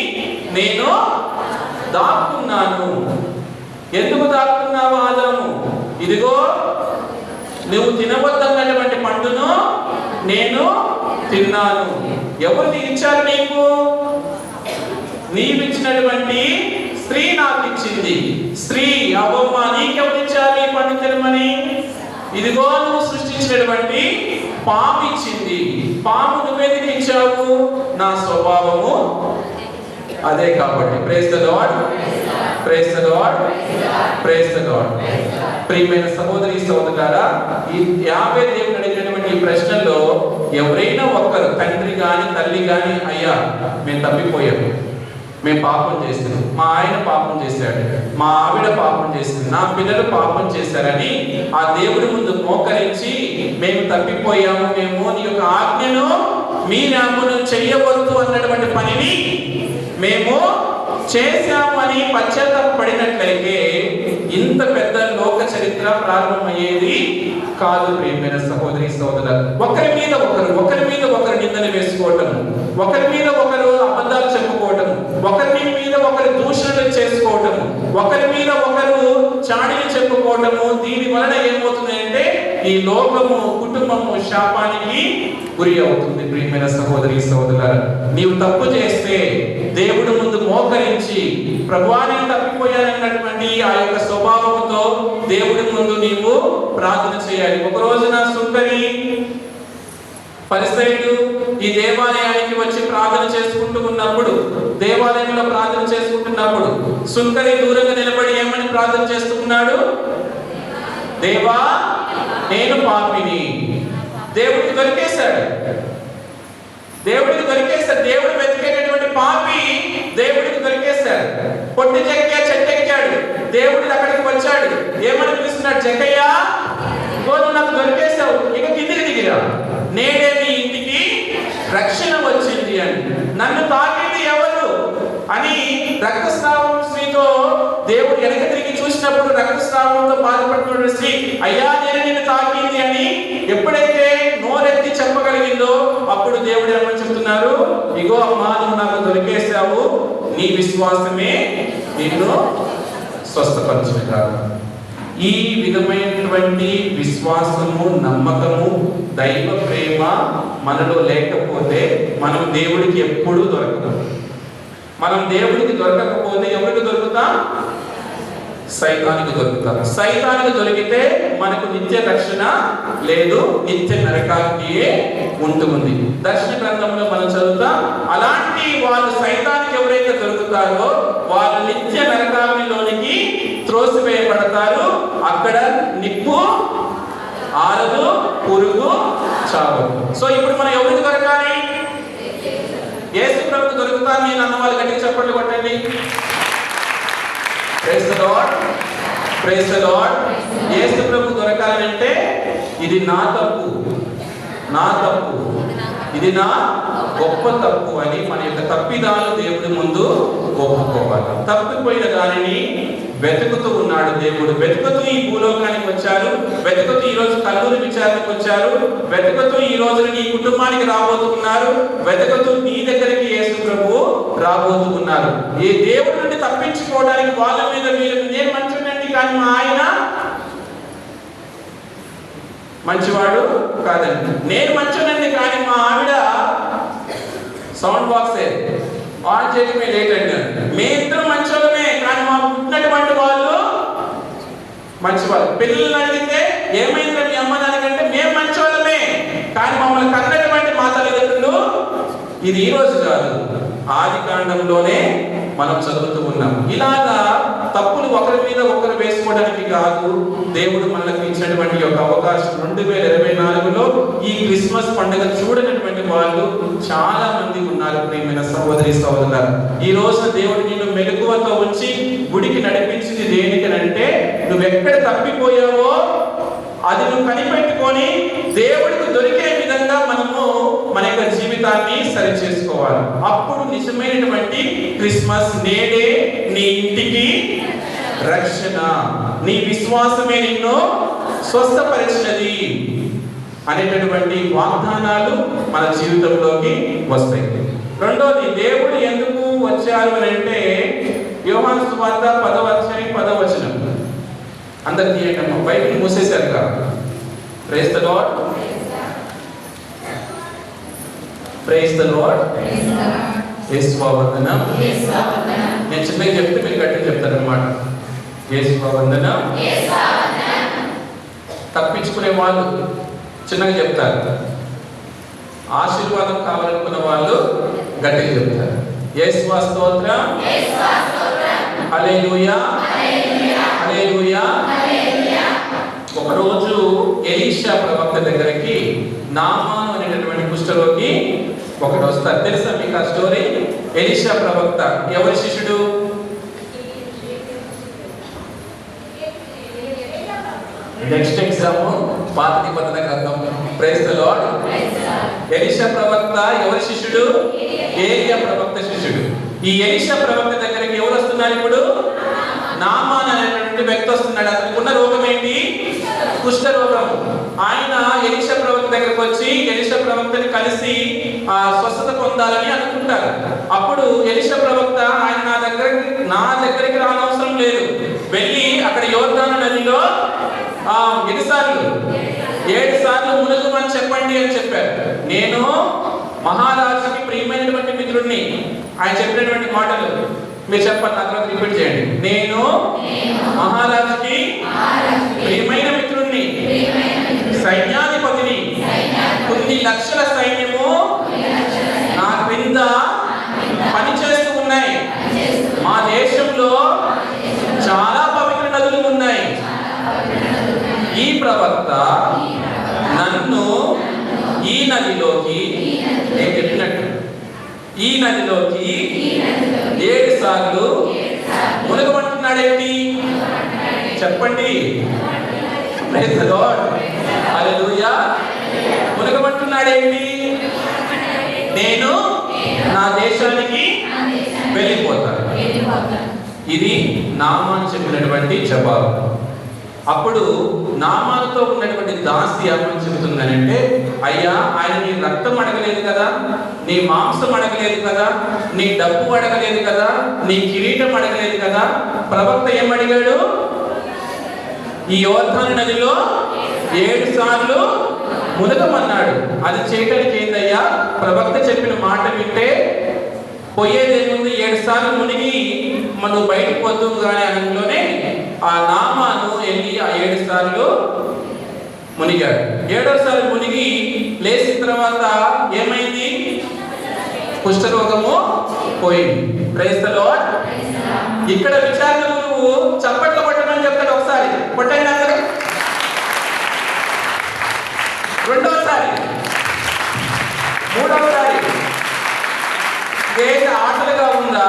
నేను దాక్కున్నాను. ఎందుకు దాక్కున్నావు ఆదాము? ఇదిగో నువ్వు తినవద్దన్నటువంటి పండును నేను తిన్నాను. ఎవరు ఇచ్చారు నీకు? నీవిచ్చినటువంటి స్త్రీ నాకు ఇచ్చింది. స్త్రీ అవ్వమ్మ నీకెవరు ఇచ్చారు ఈ పండు తినమని? ఇదిగో నువ్వు సృష్టించినటువంటి పాము ఇచ్చింది. పాము నువ్వేది ఇచ్చావు? నా స్వభావము అదే కాబట్టి. Praise the lord, praise the lord, praise the lord. ప్రియమైన సహోదరి సహోదరులారా, ఈ 50 దేవుడు అడిగినటువంటి ఈ ప్రశ్నలో ఎవరైనా ఒక్కరు, తండ్రి గాని తల్లి గాని, అయ్యా మేము తప్పిపోయాము, మేము పాపం చేస్తున్నాం, మా ఆయన పాపం చేశాడు, మా ఆవిడ పాపం చేసింది, నా పిల్లలు పాపం చేశారని ఆ దేవుడి ముందు మోకరించి మేము తప్పిపోయాము, మేము నీ యొక్క ఆజ్ఞను మీరేమో చెయ్యవద్దు అన్నటువంటి పనిని మేము చేశాము అని పశ్చాత్తాపడినట్లయితే ఇంత పెద్ద లోక చరిత్ర ప్రారంభమయ్యేది కాదు. ప్రియమైన సహోదరి సహోదరులు, ఒకరి మీద ఒకరు నిందలు వేసుకోవటం, ఒకరి మీద ఒకరు అబద్ధాలు చెప్పుకోవటం, ఒకరి మీద ఒకరు దూషణలు చేసుకోవటం, ఒకరి మీద ఒకరు చాడీలు చెప్పుకోవటము, దీని వలన ఏమవుతుంది అంటే ఈ లోకము కుటుంబ కుటుంబము శాపానికి గురి అవుతుంది. ప్రియమైన సహోదరి సహోదరులారా, నీవు తప్పు చేస్తే దేవుడి ముందు మోకరించి ప్రభువా నేను తప్పిపోయానన్నటువంటి ఆ యొక్క స్వభావంతో దేవుడి ముందు నీవు ప్రార్థన చేయాలి. ఒక రోజున సుంకరి పరిసయ్యులు ఈ దేవాలయానికి వచ్చి ప్రార్థన చేసుకుంటూ ఉన్నప్పుడు, దేవాలయంలో ప్రార్థన చేసుకుంటున్నప్పుడు సుంకరి దూరంగా నిలబడి ఏమని ప్రార్థన చేస్తున్నాడు? దేవా నేను పాపిని. దేవుడికి దొరికేశాడు. దేవుడు వెతికేటటువంటి పాపి దేవుడికి దొరికేశాడు. పొట్టి జక్కయ్య చెట్టెక్కాడు, దేవుడి అక్కడికి వచ్చాడు. ఏమని పిలుస్తున్నాడు? జక్కయ్య నువ్వు నాకు దొరికేశావు, ఇక కిందికి దిగిరా, నేడే నీ ఇంటికి రక్షణ వచ్చింది అని. నన్ను తాకింది ఎవరు అని రక్తస్రావం స్త్రీతో దేవుడు వెనక తిరిగి చూసినప్పుడు రక్తస్రావంతో బాధపడుతున్న స్త్రీ అయ్యా నేను నిన్ను తాకింది అని ఎప్పుడైతే నోరెత్తి చెప్పగలిగిందో అప్పుడు దేవుడు ఏమని చెప్తున్నారు? ఇగో అమ్మా నువ్వు నాకు దొరికేశావు, నీ విశ్వాసమే నిన్ను స్వస్థపరచుగా. ఈ విధమైనటువంటి విశ్వాసము, నమ్మకము, దైవ ప్రేమ మనలో లేకపోతే మనం దేవుడికి ఎప్పుడూ దొరకదు. మనం దేవుడికి దొరకకపోతే ఎవరికి దొరుకుతాం? సైతానికి దొరుకుతాం. సైతానికి దొరికితే మనకు నిత్య రక్షణ లేదు, నిత్య నరకానికి ఉంటుంది. దర్శన గ్రంథంలో మనం చదువుతాం, అలాంటి వాళ్ళు సైతానికి ఎవరైతే దొరుకుతారో వాళ్ళు నిత్య నరకాగ్నిలోనికి త్రోసివేయబడతారు. అక్కడ నిప్పు ఆరదు, పురుగు చావదు. సో ఇప్పుడు మనం ఎవరికి దొరకాలి? యేసు ప్రభువుకు దొరుకుతాను నేను అన్న వాళ్ళు గట్టిగా చప్పట్లు కొట్టండి. Praise the lord, praise the Lord. యేసు ప్రభువుకు దొరకాలంటే ఇది నా తప్పు, ఇది నా గొప్ప తప్పు అని మన యొక్క తప్పిదాలు దేవుడి ముందు ఒప్పుకోవాలి. తప్పిపోయిన దానిని వెతుకుతూ ఉన్నాడు దేవుడు. వెతుకుతూ ఈ భూలోకానికి వచ్చారు, వెతుకుతూ ఈ రోజు కల్లూరి విచారణకు వచ్చారు, వెతుకుతూ ఈ రోజు నీ కుటుంబానికి రాబోతున్నారు, వెతుకుతూ నీ దగ్గరికి యేసు ప్రభువు రాబోతున్నారు. ఈ దేవుడి నుండి తప్పించుకోవడానికి వాళ్ళ మీద మీరు నేను మంచివాడిని కానీ మా ఆయన మంచివాడు కాదండి, నేను మంచివాడిని కానీ మా ఆవిడ సౌండ్ బాక్స్ ఆన్ చేయడమే లేట్ అండి. మేమిద్దరం మంచివాళ్ళమే కానీ మా పుట్టినటువంటి వాళ్ళు మంచివాళ్ళు. పిల్లల్ని అడిగితే ఏమైంది మీ అమ్మ దానికంటే మేము మంచివాళ్ళమే కానీ మమ్మల్ని కన్నటువంటి మా తల్లిదండ్రులు. ఇది ఈ రోజు కాదు, ఆది కాండంలోనే మనం చదువుతూ ఉన్నాం. ఇలాగా తప్పులు ఒకరి మీద ఒకరు వేసుకోవడానికి కాదు దేవుడు మనకు ఇచ్చినటువంటి యొక్క అవకాశం. 2024లో ఈ క్రిస్మస్ పండుగ చూడనటువంటి వాళ్ళు చాలా మంది ఉన్నారు. ప్రియమైన సహోదరి సహోదరులారా, ఈ రోజు దేవుడు నిన్ను మెలకువతో ఉంచి గుడికి నడిపించింది దేనికనంటే నువ్వెక్కడ తప్పిపోయావో అది నువ్వు కనిపెట్టుకొని దేవుడికి దొరికే విధంగా మనము మన యొక్క జీవితాన్ని సరి చేసుకోవాలి. అప్పుడు నిజమైనటువంటి క్రిస్మస్. నేడే నీ ఇంటికి రక్షణ, నీ విశ్వాసమే నిన్ను స్వస్థపరిచినది అనేటటువంటి వాగ్దానాలు మన జీవితంలోకి వస్తాయి. రెండోది, దేవుడు ఎందుకు వచ్చారు అని అంటే యోహాను సువార్త 10వ వచనం. అందరు తీయండి, బైబిల్ మూసేశారు కదా. Praise the lord, praise the Lord. యేసువా వందనం. నేను చిన్నగా చెప్తే మీరు గట్టిగా చెప్తారనమాట. యేసువా వందనం. తప్పించుకునే వాళ్ళు చిన్నగా చెప్తారు, ఆశీర్వాదం కావాలనుకున్న వాళ్ళు గట్టిగా చెప్తారు. యేసువా స్తోత్రం, హల్లెలూయా, హల్లెలూయా. ఒకరోజు ఎలీషా ప్రవక్త దగ్గరికి నామాను అనేటటువంటి కుష్ఠరోగి ఒకడు వస్తారు. తెలుసా మీకు ఆ స్టోరీ? ఎలీషా ప్రవక్త ఎవరి శిష్యుడు? నెక్స్ట్ ఎగ్జామ్ పాత నిబంధన గ్రంథం. Praise the lord. ఎలీషా ప్రవక్త ఎవరి శిష్యుడు? ఏలియా ప్రవక్త శిష్యుడు. ఈ ఎలీషా ప్రవక్త దగ్గరికి ఎవరు వస్తున్నారు ఇప్పుడు? నామాన్ అనేటువంటి వ్యక్తి వస్తున్నాడు. అతనికి ఉన్న రోగం ఏంటి? కుష్ఠ రోగం. ఆయన ఎలీషా ప్రవక్త దగ్గరికి వచ్చి ఎలీషా ప్రవక్తని కలిసి స్వస్థత పొందాలని అనుకుంటారు. అప్పుడు ఎలీషా ప్రవక్త ఆయన నా దగ్గరికి రానవసరం లేదు, వెళ్ళి అక్కడ యోర్దాను నదిలో 7 సార్లు మునుగుమని మహారాజుకి ప్రియమైనటువంటి మిత్రుడిని. ఆయన చెప్పినటువంటి మాటలు మీరు చెప్పండి, నా తర్వాత రిపీట్ చేయండి. నేను మహారాజుకి ప్రియమైన మిత్రుడిని, సైన్యాధిపతిని, కొన్ని లక్షల సైన్యము నా క్రింద పనిచేస్తూ ఉన్నాయి. మా దేశంలో చాలా పవిత్ర నదులు ఉన్నాయి. ఈ ప్రవక్త నన్ను ఈ నదిలోకి, నేను చెప్పినట్టు ఈ నదిలోకి 7 సార్లు మునగమంటున్నాడేంటి చెప్పండి. ప్రైజ్ ది లార్డ్, హల్లెలూయా. మునగమంటున్నాడేంటి? నేను నా దేశానికి వెళ్ళిపోతాను. ఇది నామాను చెప్పినటువంటి జవాబు. అప్పుడు నామానుతో ఉన్నటువంటి దాసి ఏమని చెబుతుందనంటే, అయ్యా, ఆయన నీ రక్తం అడగలేదు కదా, నీ మాంసం అడగలేదు కదా, నీ డబ్బు అడగలేదు కదా, నీ కిరీటం అడగలేదు కదా. ప్రవక్త ఏమడిగాడు? ఈ యోర్దాను నదిలో 7 సార్లు మునగమన్నాడు. అది చేయడానికి ఏందయ్యా? ప్రవక్త చెప్పిన మాట వింటే పోయేదేముంది? 7 సార్లు మునిగి మనం బయటకు వద్దు కానీ అందులోనే ఆ నామాను వెళ్ళి ఆ 7 సార్లు మునిగాడు. 7వసారి మునిగి లేచిన తర్వాత ఏమైంది? కుష్ఠరోగము పోయింది. Praise the Lord. ఇక్కడ విచారణ గురువు చప్పట్లు కొట్టమని చెప్తాడు. ఒకసారి కొట్టండి అందరూ. రెండవసారి, మూడవసారి. దేశ ఆటలుగా ఉందా?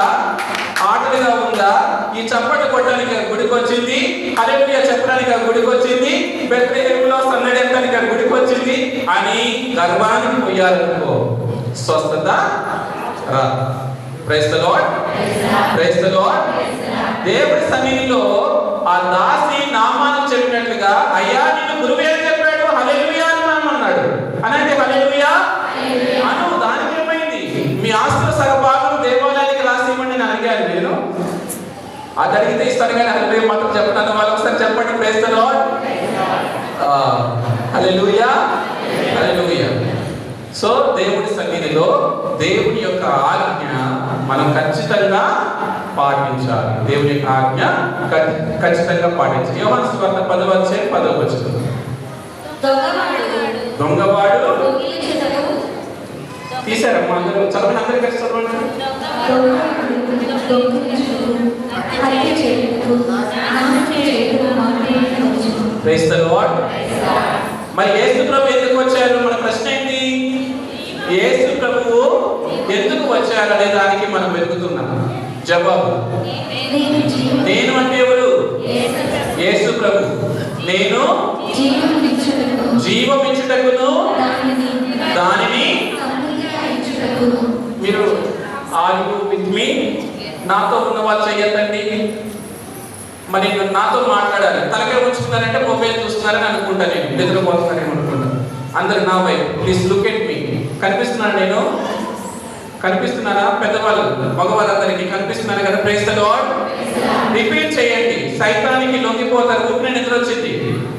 ఈ చప్పట్లు కొట్టడానికి గుడికి వచ్చింది, హల్లెలూయా చెప్పడానికి గుడికి వచ్చింది, బెత్లెహేములో సన్నడి ఎత్తడానికి గుడికి వచ్చింది అని గర్వానికి పోయారనుకో, స్వస్థత రా. Praise the lord, praise the Lord. దేవుడి సన్నిధిలో ఆ దాసి నామాను చెప్పినట్లుగా, అయ్యా నిన్ను గురువే అని చెప్పాడు, హల్లెలూయా అన్నాడు. అనంటే హల్లెలూయా అను. దానికి ఏమైంది? మీ ఆస్తుల సగభాగం దేవాలయానికి రాసి ఇవ్వండి అని అడిగాను నేను. అది అడిగితే ఇస్తాను కానీ హల్లెలూయా మాత్రం చెప్తాను. వాళ్ళు ఒకసారి చెప్పండి. Praise the Lord, hallelujah, hallelujah. So దేవుడి సన్నిధిలో దేవుని యొక్క ఆజ్ఞ మనం ఖచ్చితంగా పాటించాలి. దేవుని యొక్క ఆజ్ఞ ఖచ్చితంగా పాటించాలి. యోహాను సువార్త 10:10 దొంగవాడు తీశారమ్మా అందరూ చదవండి, అందరూ కలిసి చదవండి. Praise the Lord. మరి యేసు ప్రభు ఎందుకు వచ్చారు? మన ప్రశ్న ఏంటి? యేసు ప్రభువు ఎందుకు వచ్చారు అనే దానికి మనం వెతుకుతున్నాం జవాబు. నేను అంటే ఎవరు? యేసు ప్రభు. నేను జీవమిచ్చుటకును దానిని మీరు ఆర్గ్యూ విత్ మీ, నాతో ఉన్న వాళ్ళు చెయ్యొద్దండి. మరి నాతో మాట్లాడాలి, తలకాయ ఉంచుకున్నారంటే మొబైల్ చూస్తున్నారని అనుకుంటా, నేను నిద్రపోతున్నారేమో అనుకుంటాను. అందరు నా వైపు ప్లీజ్ లుక్ ఎట్ మీ. కనిపిస్తున్నాను నేను? కనిపిస్తున్నారా? పెద్దవాళ్ళు మగవాళ్ళందరికీ కనిపిస్తున్నాను కదా? Praise the lord. రిపీట్ చేయండి. సైతానికి లొంగిపోతారు. ఊపిరి నిద్ర వచ్చింది.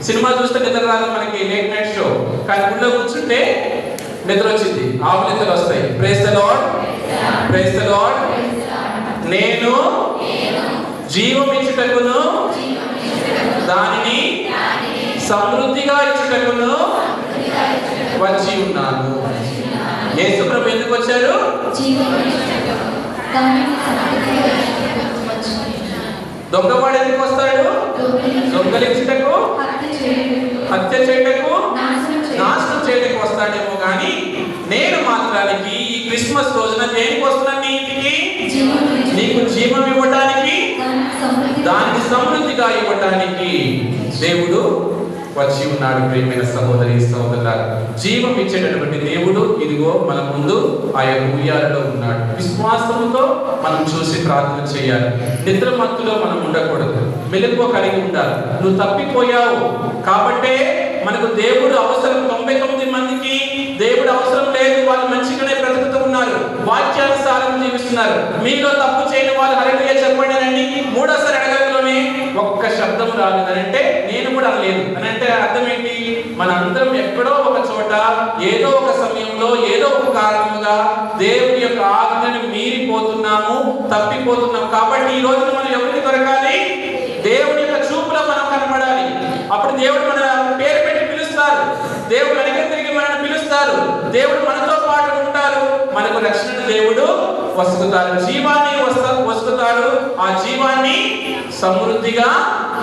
సినిమా చూస్తే నిద్ర రాదు మనకి, లేట్ నైట్ షో. కానీ గుళ్ళో కూర్చుంటే నిద్ర వచ్చింది, ఆవు నిద్రలు వస్తాయి. Praise the lord, praise the Lord. నేను జీవమిచ్చుటకును దానిని సమృద్ధిగా ఇచ్చుటకును వచ్చి ఉన్నాను. యేసు ప్రభు ఎందుకు వచ్చారు? దొంగవాడు ఎందుకు వస్తాడు? దొంగలించుటకు, హత్య చేయటకు, నాశనం చేయటకు వస్తాడేమో కానీ నేను మాత్రానికి ఈ క్రిస్మస్ రోజున దేనికి వస్తున్నాను? నీ ఇంటికి నీకు జీవం ఇవ్వటానికి, దానికి సమృద్ధిగా ఇవ్వటానికి దేవుడు వచ్చి ఉన్నాడు. ప్రియమైన సహోదరి సహోదరులారా, జీవం ఇచ్చేటటువంటి దేవుడు ఇదిగో మన ముందు ఆ యొక్క ఉయ్యాలలో ఉన్నాడు. విశ్వాసంతో మనం చూసి ప్రార్థన చేయాలి. నిద్రమత్తులో మనం ఉండకూడదు, మెలకువ కలిగి ఉండాలి. నువ్వు తప్పిపోయావు కాబట్టే మనకు దేవుడు అవసరం. 99 మందికి దేవుడు అవసరం లేదు, వాళ్ళు మంచిగానే బ్రతుకుతూ ఉన్నారు, వాక్యానుసారం జీవిస్తున్నారు. మీలో తప్పు చేయని వాళ్ళు హల్లెలూయా చెప్పండి అనండి. మూడోసారి అడగంలోనే ఒక్క శబ్దం రాలేదనంటే నేను కూడా అనలేదు అని అంటే అర్థం ఏంటి? మనందరం ఎక్కడో ఒక చోట ఏదో ఒక సమయంలో ఏదో ఒక కారణంగా దేవుని యొక్క ఆజ్ఞను మీరిపోతున్నాము, తప్పిపోతున్నాము. కాబట్టి ఈ రోజు మనం ఎవరికి దొరకాలి? దేవుని యొక్క చూపులో మనం కనపడాలి. అప్పుడు దేవుడు మన పేరు పెట్టి పిలుస్తారు, దేవుడు వెనక తిరిగి మనల్ని పిలుస్తారు, దేవుడు మనతో పాటు ఉంటారు, మనకు రక్షణ దేవుడు వస్తుతారు, జీవాన్ని వస్తుతారు. ఆ జీవాన్ని సమృద్ధిగా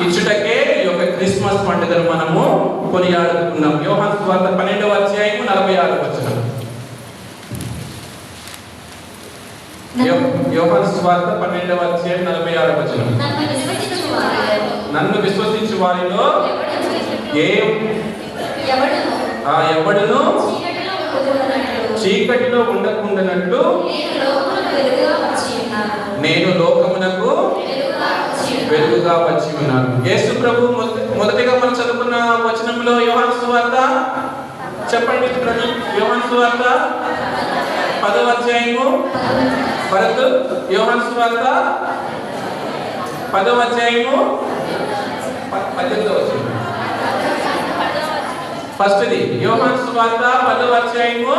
ఇచ్చుటకే ఈ యొక్క క్రిస్మస్ పండుగను మనము కొనియాడుతున్నాం. యోహాను సువార్త 12వ అధ్యాయము 46వ వచనం. యోహాను సువార్త 12వ అధ్యాయం 46వ వచనం. నన్ను విశ్వసించు వారిలో ఎవడును చీకటిలో ఉండకుండానట్లు నేను లోకమునకు వెలుగుగా వచ్చి ఉన్నాను. యేసు ప్రభు మొదటిగా మనం చదువుకున్న వచనంలో యోహాను సువార్త చెప్పండి. యోహాను సువార్త 10వ అధ్యాయము భరత్ యోహాను సువార్త 10వ అధ్యాయము 18వ వచనం. ఫస్ట్ది యోహాను సువార్త 10వ అధ్యాయము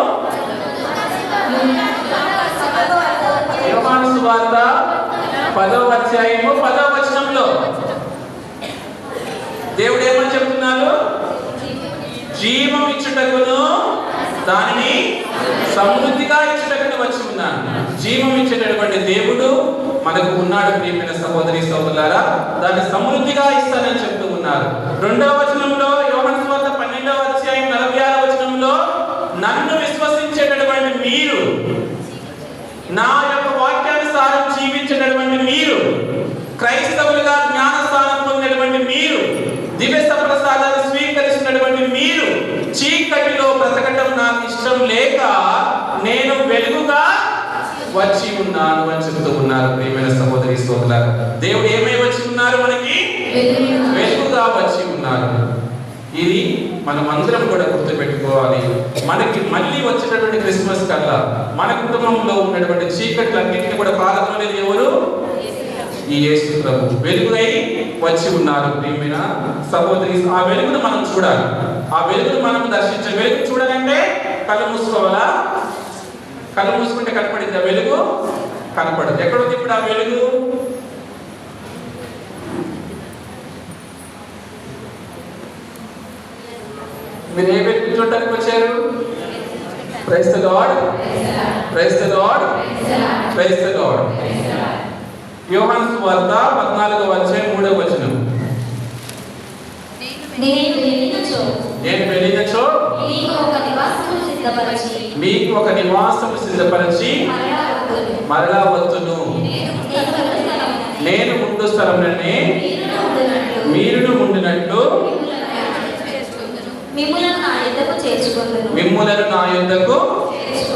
యోహాను సువార్త 10వ అధ్యాయము 10వ వచనంలో దేవుడు ఏమని చెప్తున్నారు? జీవం ఇచ్చుటకును దానిని సమృద్ధిగా ఇచ్చుటకును వచ్చి ఉన్నాను. జీవం ఇచ్చేటటువంటి దేవుడు మనకు ఉన్నాడు. ప్రియమైన సహోదరి సహోదరులారా, దాన్ని సమృద్ధిగా ఇస్తానని చెప్తూ ఉన్నారు. 2వ వచనంలో యోహాను సువార్త 12వ అధ్యాయం 46వ వచనంలో నన్ను విశ్వసించేటటువంటి మీరు, నా యొక్క వాక్యానుసారం జీవించేటటువంటి మీరు, క్రైస్తవులుగా జ్ఞానస్థానం పొందినటువంటి మీరు, దివ్య ప్రసాదాన్ని స్వీకరిస్తున్నటువంటి మీరు, చీకటిలో బ్రతకటం నాకు ఇష్టం లేక నేను వెలుగుగా వచ్చి ఉన్నాను అని చెప్తూ ఉన్నారు. ప్రియమైన సహోదరి సోదరులారా, దేవుడు ఏమై వచ్చి ఉన్నారు? మనకి వెలుగుగా వచ్చి ఉన్నారు. ఇది మనం అందరం కూడా గుర్తుపెట్టుకోవాలి. మనకి మళ్ళీ వచ్చేటటువంటి క్రిస్మస్ కల్లా మన కుటుంబంలో ఉన్నటువంటి చీకట్లన్నింటినీ కూడా పారద్రోలేది ఎవరు? ఈ యేసు ప్రభు వెలుగునై వచ్చి ఉన్నారు. ప్రియమైన సహోదరి, ఆ వెలుగును మనం చూడాలి, ఆ వెలుగును మనం దర్శించాలి. వెలుగు చూడాలంటే కళ్ళు మూసుకోవాలా? కళ్ళు మూసుకుంటే కనపడింది, ఆ వెలుగు కనపడదు. ఎక్కడుంది ఇప్పుడు ఆ వెలుగు? మీరు ఏ వెలుగు చూడటానికి వచ్చారు? Praise the lord, praise the lord, praise the Lord. యోహాను సువార్త 14వ అధ్యాయం 3వ వచనం. నేను వెళ్ళినచో మీకు ఒక నివాసము సిద్ధపరచి మరలా వత్తును. నేను ముందు స్థలంలోనే మీరును ఉండినట్లు మిమ్ములను నా యొద్దకు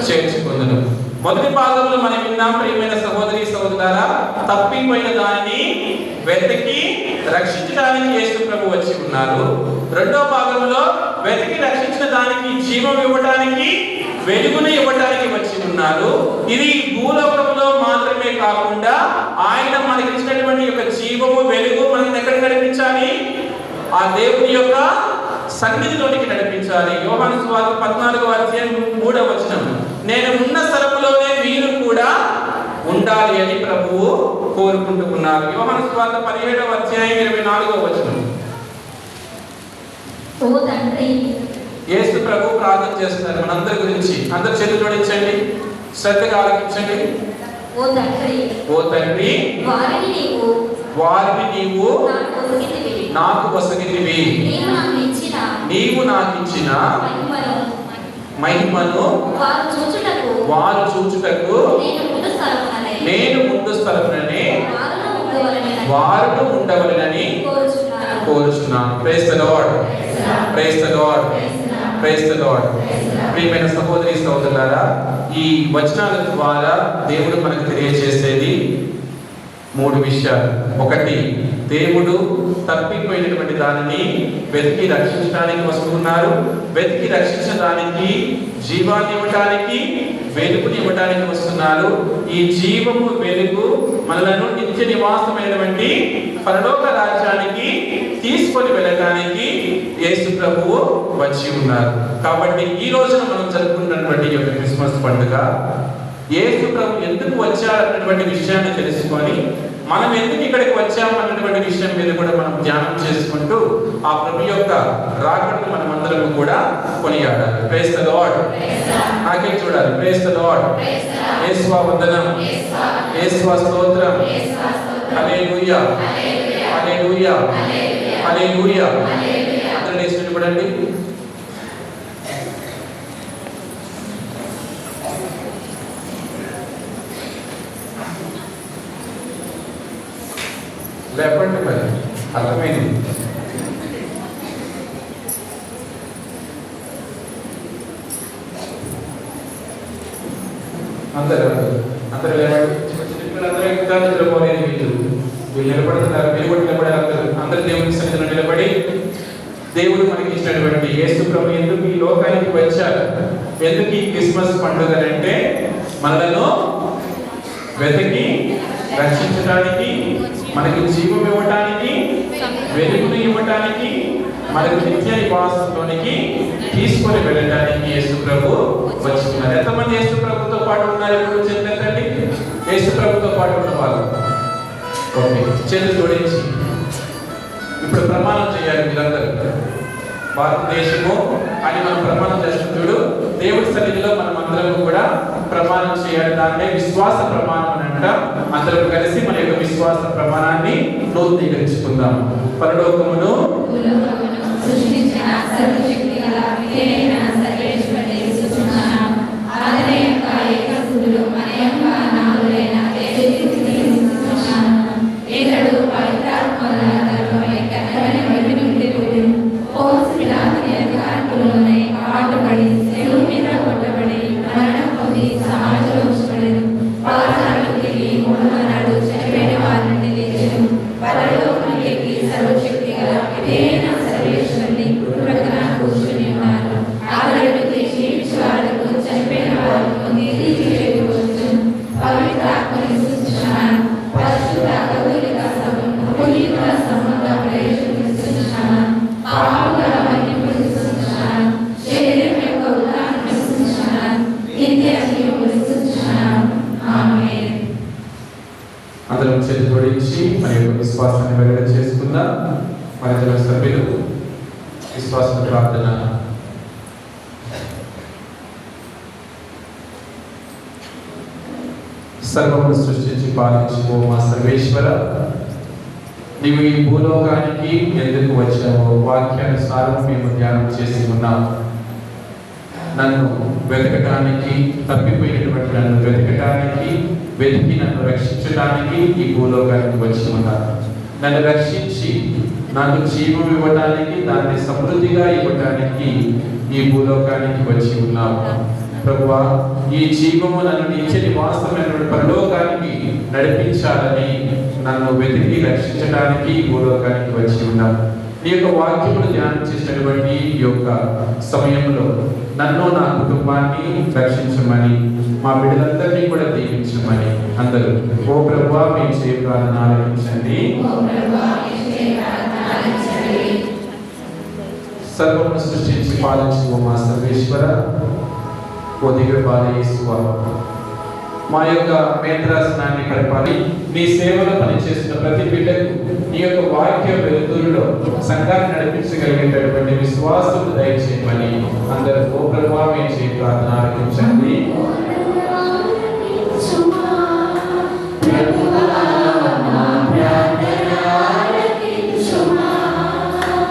చేర్చుకొందును. మొదటి భాగంలో మనం విన్నాం, ప్రియమైన సహోదరి సహోదరులారా, తప్పిపోయిన దానిని వెతికి రక్షించడానికి యేసు ప్రభు వచ్చి ఉన్నారు. రెండో భాగంలో వెతికి రక్షించిన దానికి జీవం ఇవ్వడానికి, వెలుగును ఇవ్వడానికి వచ్చి ఉన్నారు. ఇది భూలోకంలో మాత్రమే కాకుండా ఆయన మనకి ఇచ్చినటువంటి యొక్క జీవము, వెలుగు మనకి ఎక్కడ నడిపించాలి? ఆ దేవుని యొక్క సన్నిధిలోనికి నడిపించాలి. యోహాను సువార్త 14వ అధ్యాయం 3వ వచనం. నేను ఉన్న స్థలంలోనే మీరు కూడా ఉండాలి అని ప్రభువు కోరుకుంటూ ఉన్నారు. యోహాను సువార్త 17వ అధ్యాయం 24వ వచనం. యేసు ప్రభు ప్రార్థన చేస్తున్నారు మనందరి గురించి. అందరు చేతులు జోడించండి, శ్రద్ధగా ఆలకించండి. ఓ తండ్రి, వారిని నీవు నాకు వసగితివి. నీవు నాకు ఇచ్చిన మహిమను వారు చూచుటకు నేను ముందు స్థలముననే వారు ఉండవలెనని కోరుచున్నాను. Praise the lord, praise the lord, praise the lord. ప్రియమైన సహోదరి సహోదరులారా, ఈ వచనాల ద్వారా దేవుడు మనకు తెలియజేసేది 3 విషయాలు. ఒకటి, దేవుడు తప్పిపోయినటువంటి దానిని వెతికి రక్షించడానికి వస్తున్నారు. వెతికి రక్షించడానికి, జీవాన్ని ఇవ్వడానికి, వెలుగుని ఇవ్వడానికి వస్తున్నారు. ఈ జీవము, వెలుగు మనలను నిత్య నివాసమైనటువంటి పరలోక రాజ్యానికి తీసుకొని వెళ్ళడానికి యేసు ప్రభువు వచ్చి ఉన్నారు. కాబట్టి ఈ రోజున మనం జరుపుకున్నటువంటి ఈ యొక్క క్రిస్మస్ పండుగ యేసు ప్రభు ఎందుకు వచ్చారన్నటువంటి విషయాన్ని తెలుసుకొని మనం ఎందుకు ఇక్కడికి వచ్చామన్నటువంటి విషయం మీద కూడా మనం ధ్యానం చేసుకుంటూ ఆ ప్రభు యొక్క రాకడను మనం అందరం కూడా కొనియాడాలి. Praise the Lord. నాకే చూడాలి. Praise the Lord. యేసువా వందనం, యేసువా స్తోత్రం, హల్లెలూయా, హల్లెలూయా, హల్లెలూయా. అందరూ లేచి నిలబడండి. లేపండి మరి, అర్థమైంది. అందరూ అందరూ లేవండి. చిన్నపిల్లలందరూ ఇంకా నిద్రపోలేదు. వీళ్ళు నిలబడుతున్నారు, మీరు కూడా నిలబడారు. అందరూ దేవుని సన్నిధిలో నిలబడి దేవుడు మనకి ఇచ్చినటువంటి యేసు ప్రభు ఎందుకు ఈ లోకానికి వచ్చారు, ఎందుకు ఈ క్రిస్మస్ పండుగ అంటే మనలను వెతికి రక్షించడానికి, మనకి జీవం ఇవ్వటానికి, వెలుగును ఇవ్వటానికి, మనకు నిత్య నివాసంలోనికి తీసుకొని వెళ్ళటానికి యేసు ప్రభు వచ్చి ఉన్నారు. ఎంతమంది యేసు ప్రభుతో పాటు ఉన్నారు? ఇప్పుడు చెందండి. యేసు ప్రభుతో పాటు ఉన్న వాళ్ళు ఓకే, చేతులు జోడించి ఇప్పుడు ప్రమాణం చేయాలి మీరందరూ. భారతదేశము అని మనం ప్రమాణం చేస్తున్నప్పుడు దేవుడి సన్నిధిలో మనం అందరం కూడా ప్రమాణం చేయాలి. దాన్నే విశ్వాస ప్రమాణం అని అంటాం. అందరం కలిసి మన యొక్క విశ్వాస ప్రమాణాన్ని నూతనీకరించుకుందాం. పరలోకమును అందరం చేతులు జోడించి మన యొక్క విశ్వాసాన్ని వెల్లడి చేసుకుందాం. మన జన సభ్యులు విశ్వాస ప్రార్థన. సర్వమును సృష్టించి పాలించుకో మా సర్వేశ్వర, నీవు ఈ భూలోకానికి ఎందుకు వచ్చావో వాక్యానుసారం మేము ధ్యానం చేసి ఉన్నాం. నన్ను వెతకటానికి, తప్పిపోయినటువంటి నన్ను వెతకటానికి, వెతికి నన్ను రక్షించడానికి ఈ భూలోకానికి వచ్చి ఉన్నాను. నన్ను రక్షించి నాకు జీవం ఇవ్వటానికి, దాన్ని సమృద్ధిగా ఇవ్వటానికి ఈ భూలోకానికి వచ్చి ఉన్నావు. ప్రభువా, ఈ జీవము నన్ను నిత్య నివాసమైనటువంటి పరలోకానికి నడిపించాలని నన్ను వెతికి రక్షించడానికి ఈ భూలోకానికి వచ్చి ఉన్నాను. నీ యొక్క వాక్యమును ధ్యానం చేసినటువంటి ఈ యొక్క సమయంలో నన్ను, నా కుటుంబాన్ని రక్షించమని, మా బిడ్డలందరినీ కూడా దీవించమని అందరూ ఓ ప్రభువా మీ చేయ ప్రార్థన ఆలకించండి. సర్వమును సృష్టించి పాలించు మా సర్వేశ్వర, ఓ దివ్య బాలయేసువ, మా యొక్క మేత్రాసనాన్ని గడపాలి. నీ సేవలో పనిచేస్తున్న ప్రతి బిడ్డకు నీ యొక్క వాక్య వెలుతురులో సంఘాన్ని నడిపించగలిగేటటువంటి విశ్వాసం దయచేయమని అందరూ ఓ ప్రభువా మీ చేయ ప్రార్థన ఆలకించండి.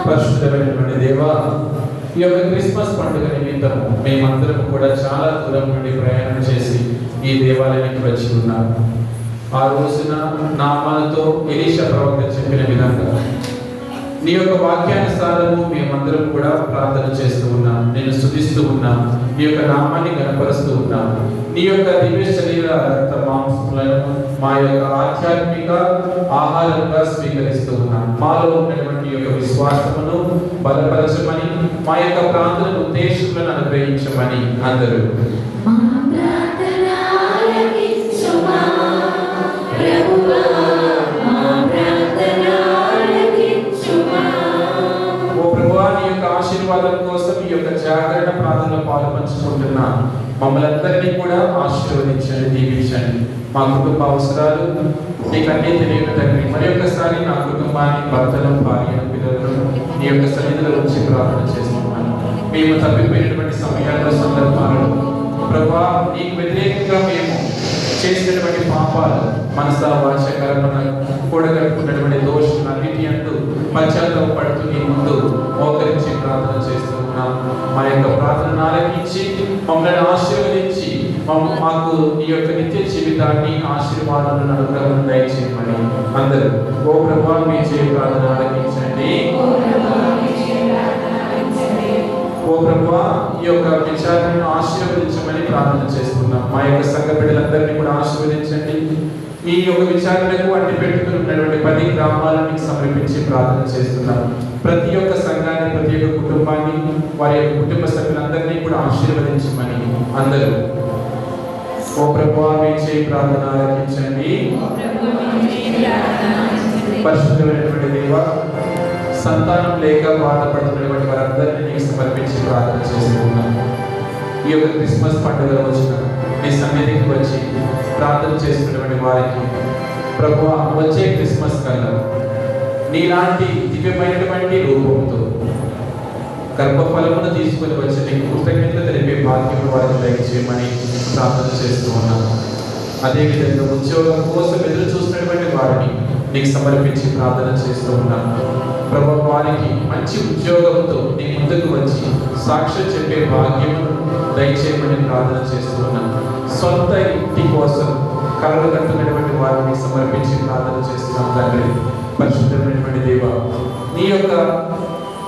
పరిశుద్ధమైనటువంటి దేవా, ఈ యొక్క క్రిస్మస్ పండుగ నిమిత్తం మేమందరం కూడా చాలా దూరం నుండి ప్రయాణం చేసి ఈ దేవాలయానికి వచ్చి ఉన్నాము. ఆ రోజున నామాలతో ఎలీషా ప్రవక్త చెప్పిన విధంగా నీ యొక్క వాక్యానుసారము మేమందరం కూడా ప్రార్థన చేస్తూ ఉన్నాం, నేను స్తుతిస్తూ ఉన్నాం, నీ యొక్క నామాన్ని గణపరుస్తూ ఉన్నాం. నీ యొక్క దివ్య శరీర రక్త మాంసములను మా యొక్క ఆధ్యాత్మిక ఆహారంగా స్వీకరిస్తూ ఉన్నాం. మాలో ఉన్నటువంటి యొక్క విశ్వాసమును బలపరచమని, మా యొక్క ప్రార్థన ఉద్దేశములను అనుగ్రహించమని అందరూ ప్రభువా మా ప్రార్థన ఆలకించుమా. జాగరణ ప్రార్థనలో పాల్పంచుకుంటున్న మమ్మల్ని అందరినీ కూడా ఆశీర్వదించండి, దీవించండి. మా కుటుంబ అవసరాలు నీకన్నీ తెలియని తండ్రి, మరి ఒక్కసారి నా కుటుంబాన్ని, భర్తను, భార్యను, పిల్లలను నీ యొక్క సన్నిధిలో ఉంచి ప్రార్థన చేస్తున్నాను. మేము తప్పిపోయినటువంటి సమయాల్లో, సందర్భాలలో ప్రభా నీకు వ్యతిరేకంగా మేము చేసినటువంటి పాపాలు, మనస, వాచ, కర్మన కూడగట్టుకున్నటువంటి దోషులన్నిటి అంటూ పశ్చాత్తాపడుతూ నీ ముందు మోకరించి ప్రార్థన చేస్తున్నాం. మా యొక్క ప్రార్థన ఆలకించి మమ్మల్ని ఆశీర్వదించి మాకు నీ యొక్క నిత్య జీవితాన్ని, ఆశీర్వాదాలను, అనుగ్రహం దయచేయమని అందరూ ఓ ప్రభా మీ చేయ ప్రార్థన ఆలకించండి. ఓ ప్రభా ఈ యొక్క విచారణను ఆశీర్వదించమని ప్రార్థన చేస్తున్నాం. మా యొక్క సంఘ బిడ్డలందరినీ కూడా ఆశీర్వదించండి. ఈ యొక్క విచారణకు అడ్డు పెట్టుకుని ఉన్నటువంటి 10 గ్రామాలను సమర్పించి ప్రార్థన చేస్తున్నాం. ప్రతి ఒక్క సంఘాన్ని, ప్రతి ఒక్క కుటుంబాన్ని, వారి యొక్క కుటుంబ సభ్యులందరినీ కూడా ఆశీర్వదించమని అందరూ ఓ ప్రభా మీ చేయి ప్రార్థన ఆలకించండి. పరిశుద్ధమైనటువంటి దేవ, సంతానం లేక బాధపడుతున్నటువంటి వారందరినీ నీకు సమర్పించి ప్రార్థన చేస్తున్నాం. ఈ యొక్క క్రిస్మస్ పండుగ రోజున నీ సన్నిధికి వచ్చి ప్రార్థన చేస్తున్నటువంటి వారికి ప్రభువా వచ్చే క్రిస్మస్ కల్లా నీలాంటి దివ్యమైనటువంటి రూపంతో గర్భఫలమును తీసుకొని వచ్చి నీకు కృతజ్ఞత తెలిపే భాగ్యం వారికి దయచేయమని ప్రార్థన చేస్తూ ఉన్నాను. అదేవిధంగా ఉద్యోగం కోసం ఎదురు చూస్తున్నటువంటి వారిని నీకు సమర్పించి ప్రార్థన చేస్తూ ఉన్నాను. ప్రభు వారికి మంచి ఉద్యోగంతో నీ ముందుకు వచ్చి సాక్ష్యం చెప్పే భాగ్యమును దయచేయమని ప్రార్థన చేస్తూ ఉన్నాను. సొంత ఇంటి కోసం కలలు కట్టుకున్నటువంటి వారిని సమర్పించి ప్రార్థన చేస్తున్నాం. తండ్రి పరిశుద్ధమైనటువంటి దేవ, నీ యొక్క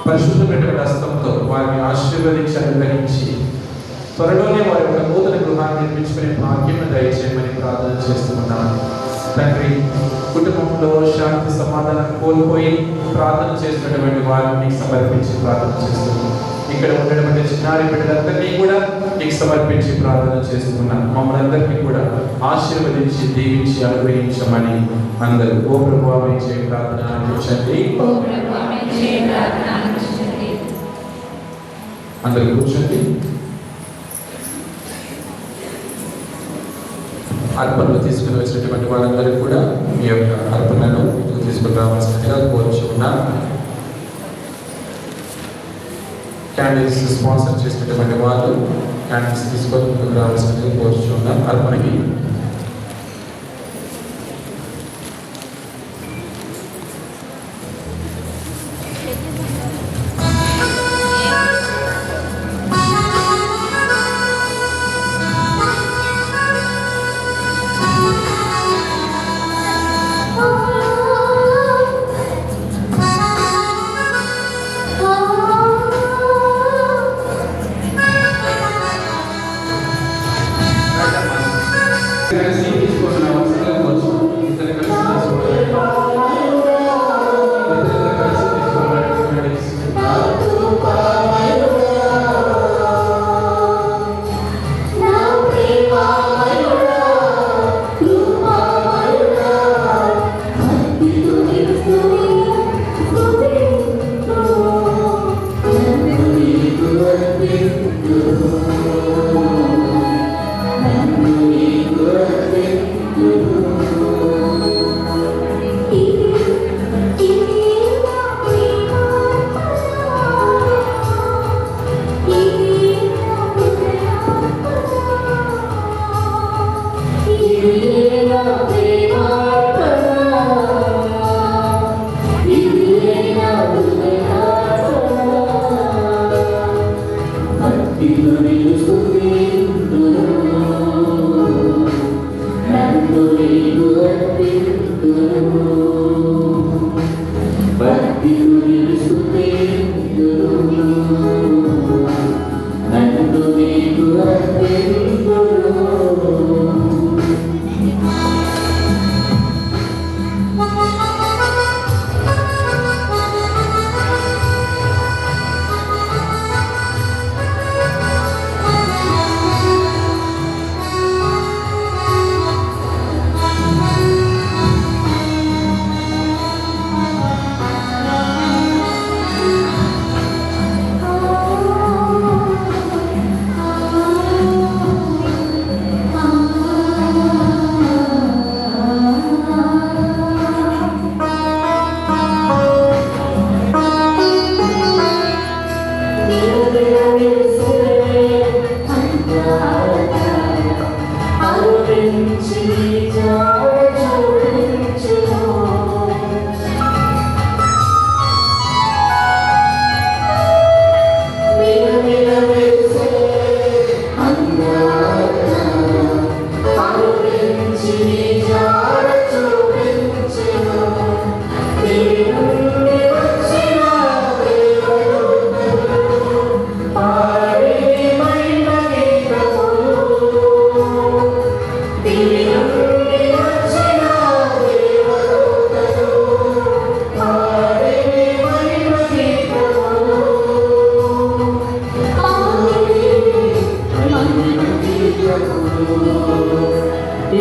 పరిశుద్ధమైనటువంటి హస్తంతో వారిని ఆశీర్వదించి అనుగ్రహించి త్వరలోనే వారి యొక్క నూతన గృహాన్ని నిర్మించుకునే భాగ్యము దయచేయమని ప్రార్థన చేస్తున్నాను. తండ్రి కుటుంబంలో శాంతి సమాధానం కోల్పోయి ప్రార్థన చేస్తున్నటువంటి వారిని సమర్పించి ప్రార్థన చేస్తున్నాం. ఇక్కడ ఉన్నటువంటి చిన్నారి బిడ్డలందరినీ కూడా నీకు సమర్పించి ప్రార్థన చేస్తున్నాను. మమ్మల్ని అందరినీ కూడా ఆశీర్వదించి దీవించి అనుగ్రహించమని అందరూ ఓ ప్రభువా మీ చేయ ప్రార్థన ఆలకించండి. అందరూ కూర్చోండి. అర్పణలు తీసుకుని వచ్చినటువంటి వాళ్ళందరూ కూడా మీ యొక్క అర్పణను తీసుకుని రావాల్సిందిగా కోరుచున్నా. క్యాండిల్స్ స్పాన్సర్ చేసినటువంటి వాళ్ళు క్యాండిల్స్ తీసుకొని ముందుకు రావాల్సిందిగా కోరుచున్నాం. అర్పణకి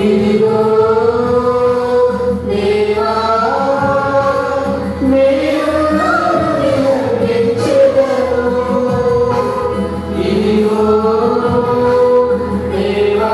ఇదిగో దేవా నేను నిన్ను ఇదిగో దేవా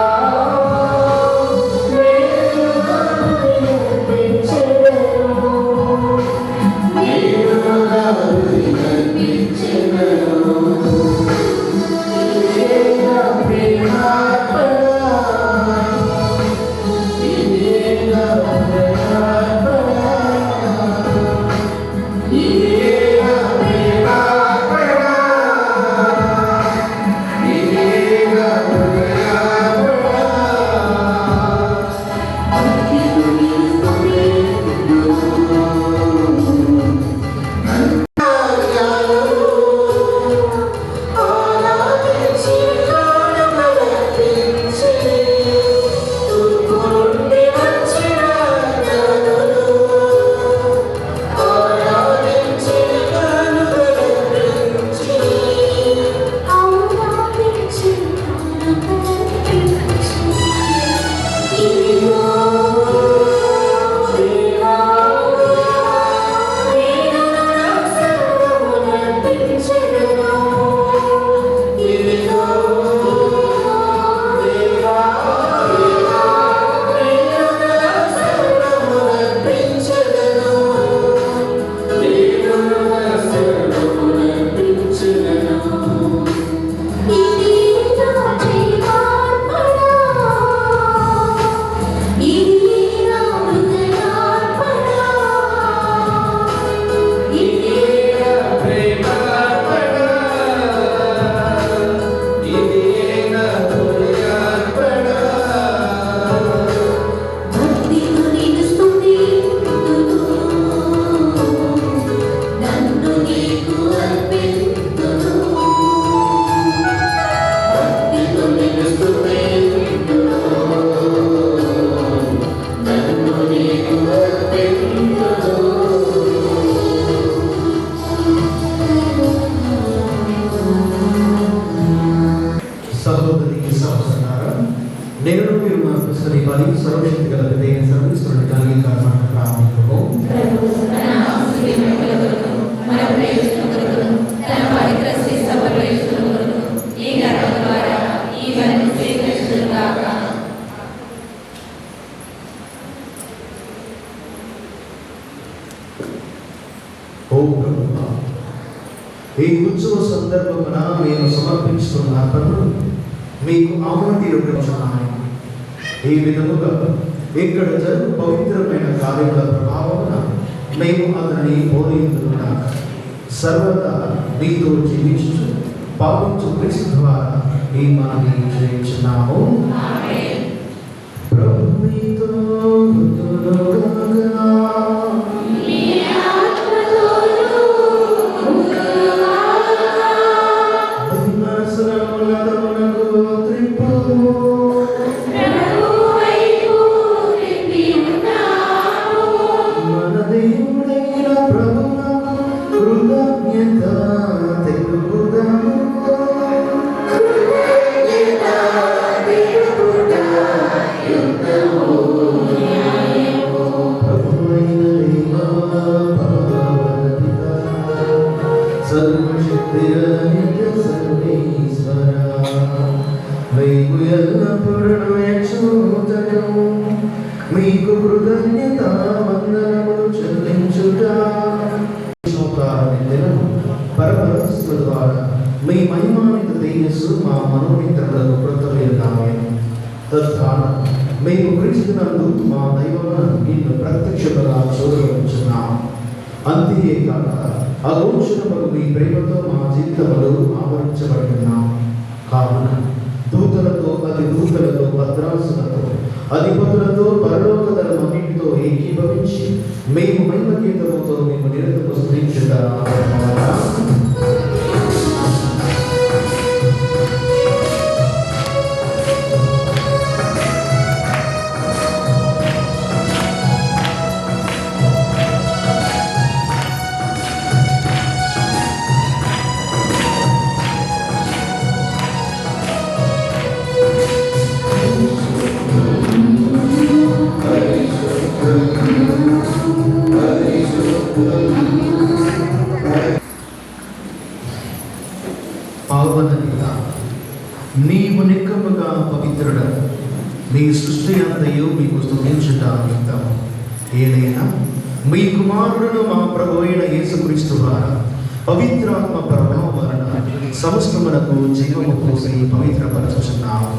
నేను మీరు మా పుస్తకం బలి సర్వశక్తి గల దైవ సర్వీశ్వరుని కలిగి కర్మను ప్రారంభించుకో ఓ ప్రభువా, ఈ ఉత్సవ సందర్భమున నేను సమర్పించుకున్న అర్పణలు మీకు ఆమోదయోగ్యమున్నాయి. ఈ విధముగా ఇక్కడ జరుగు పవిత్రమైన కార్యముల ప్రభావమున మేము అతని బోధించుకున్నాక సర్వదా మీతో జీవించు పావించు క్రీస్తు ద్వారా ఈ మనని జయించున్నాము. ప్రభు మీతో మీకు కృతజ్ఞత వందనములు చెల్లించుట పరమరస్సు ద్వారా మీ మహిమానిత తేజస్సు మా మనోనిత్రములకు కృతజ్ఞతమే. తద్వారా మేము క్రీస్తునందు మా దైవమును నిన్ను ప్రత్యక్షముగా చూడవచ్చున్నాం. అంతేకాక అగోచరములు మీ ప్రేమతో మా జీవితములు ఆవరించబడుతున్నాం. కావున దూతలతో అతి దూతలతో భద్రాసులతో అధిపతులతో పరలోక ధర్మన్నిటితో ఏకీభవించి మేము మహిమ గీతముతో మేము నిరతము స్తుతించుట పావననిగా నీవు నిక్కముగా పవిత్రుడ, నీ సృష్టి అంతయు మీకు స్తుతించుట నిమిత్తము ఏదైనా మీ కుమారుడును మా ప్రభు అయిన యేసుక్రీస్తు ద్వారా పవిత్రాత్మ ప్రభావం వలన సమస్తమునకు జీవము పోసి పవిత్రపరచుచున్నాము.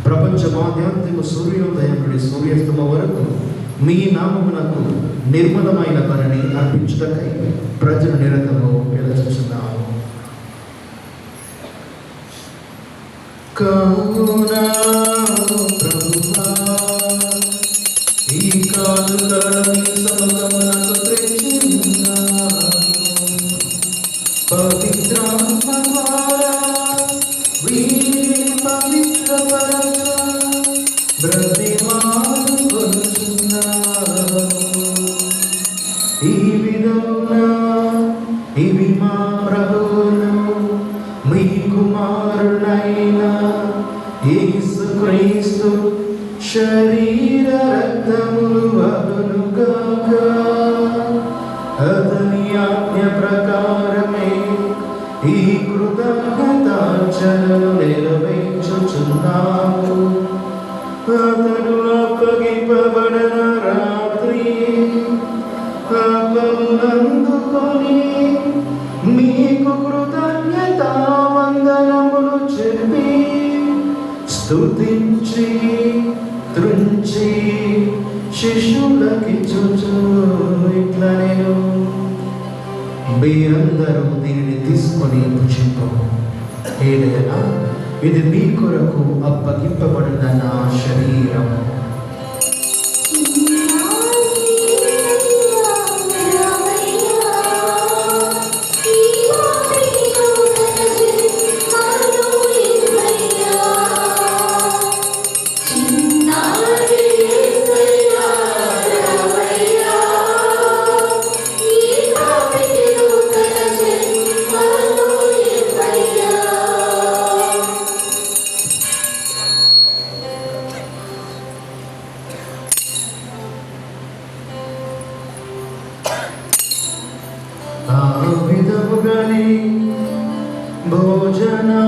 ప్రపంచమాద్యాంతిక సూర్యోదయం నుండి సూర్యాస్తమ వరకు మీ నామమునకు నిర్మలమైన పనిని అర్పించుటకై ప్రజల నిరతము పిలుచుచున్నాము. కరుణా ప్రభువా, ఈ కానుకలను మీ సముఖమునకు తెచ్చుచున్నాము. పవిత్రాత్మ ద్వారా వీరిని పవిత్రపరచ బ్రతిమాలుకొనుచున్నాము. ఈ విధమున ఇవి మా ప్రభువును మీ కుమారుడైన యేసుక్రీస్తు శరీర రక్తములు అగును గాక. అతని ఆజ్ఞ ప్రకారమే ఈ కృతజ్ఞతార్చనను నెరవేర్చుచున్నాము. అతడు అప్పగింపబడిన రాత్రి అప్పమునందుకొని మీకు కృతజ్ఞతా వందనములు చెప్పి స్తుతించి త్రుంచి శిష్యులకిచ్చుచు ఇట్లా నేను మీరందరూ దీనిని తీసుకొని భుజింపు. ఏదైనా ఇది మీ కొరకు అప్పగింపబడిన నా శరీరం.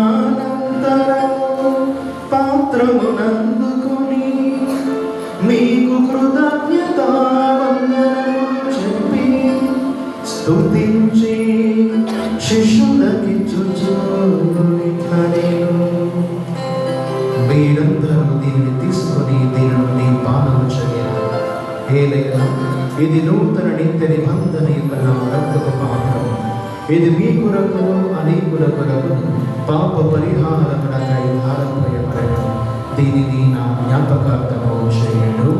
భోజనానంతరము పాత్రమునందుకొని మీకు కృతజ్ఞతా వందనములు చెప్పి స్తుతించి శిష్యులకిచ్చుచు ఇట్లా నేను మీరందరూ దీనిని తీసుకొని దీని నుండి పానము చేయాలి. ఏదైనా ఇది నూతన నిత్య నిబంధన యొక్క నా రక్తపు పాత్రము. ఇది మీ కొరకు అనేకుల కొరకు పాప పరిహారమునకై ధారపోయబడెను. దీనిని నా జ్ఞాపకార్థము చేయుడు.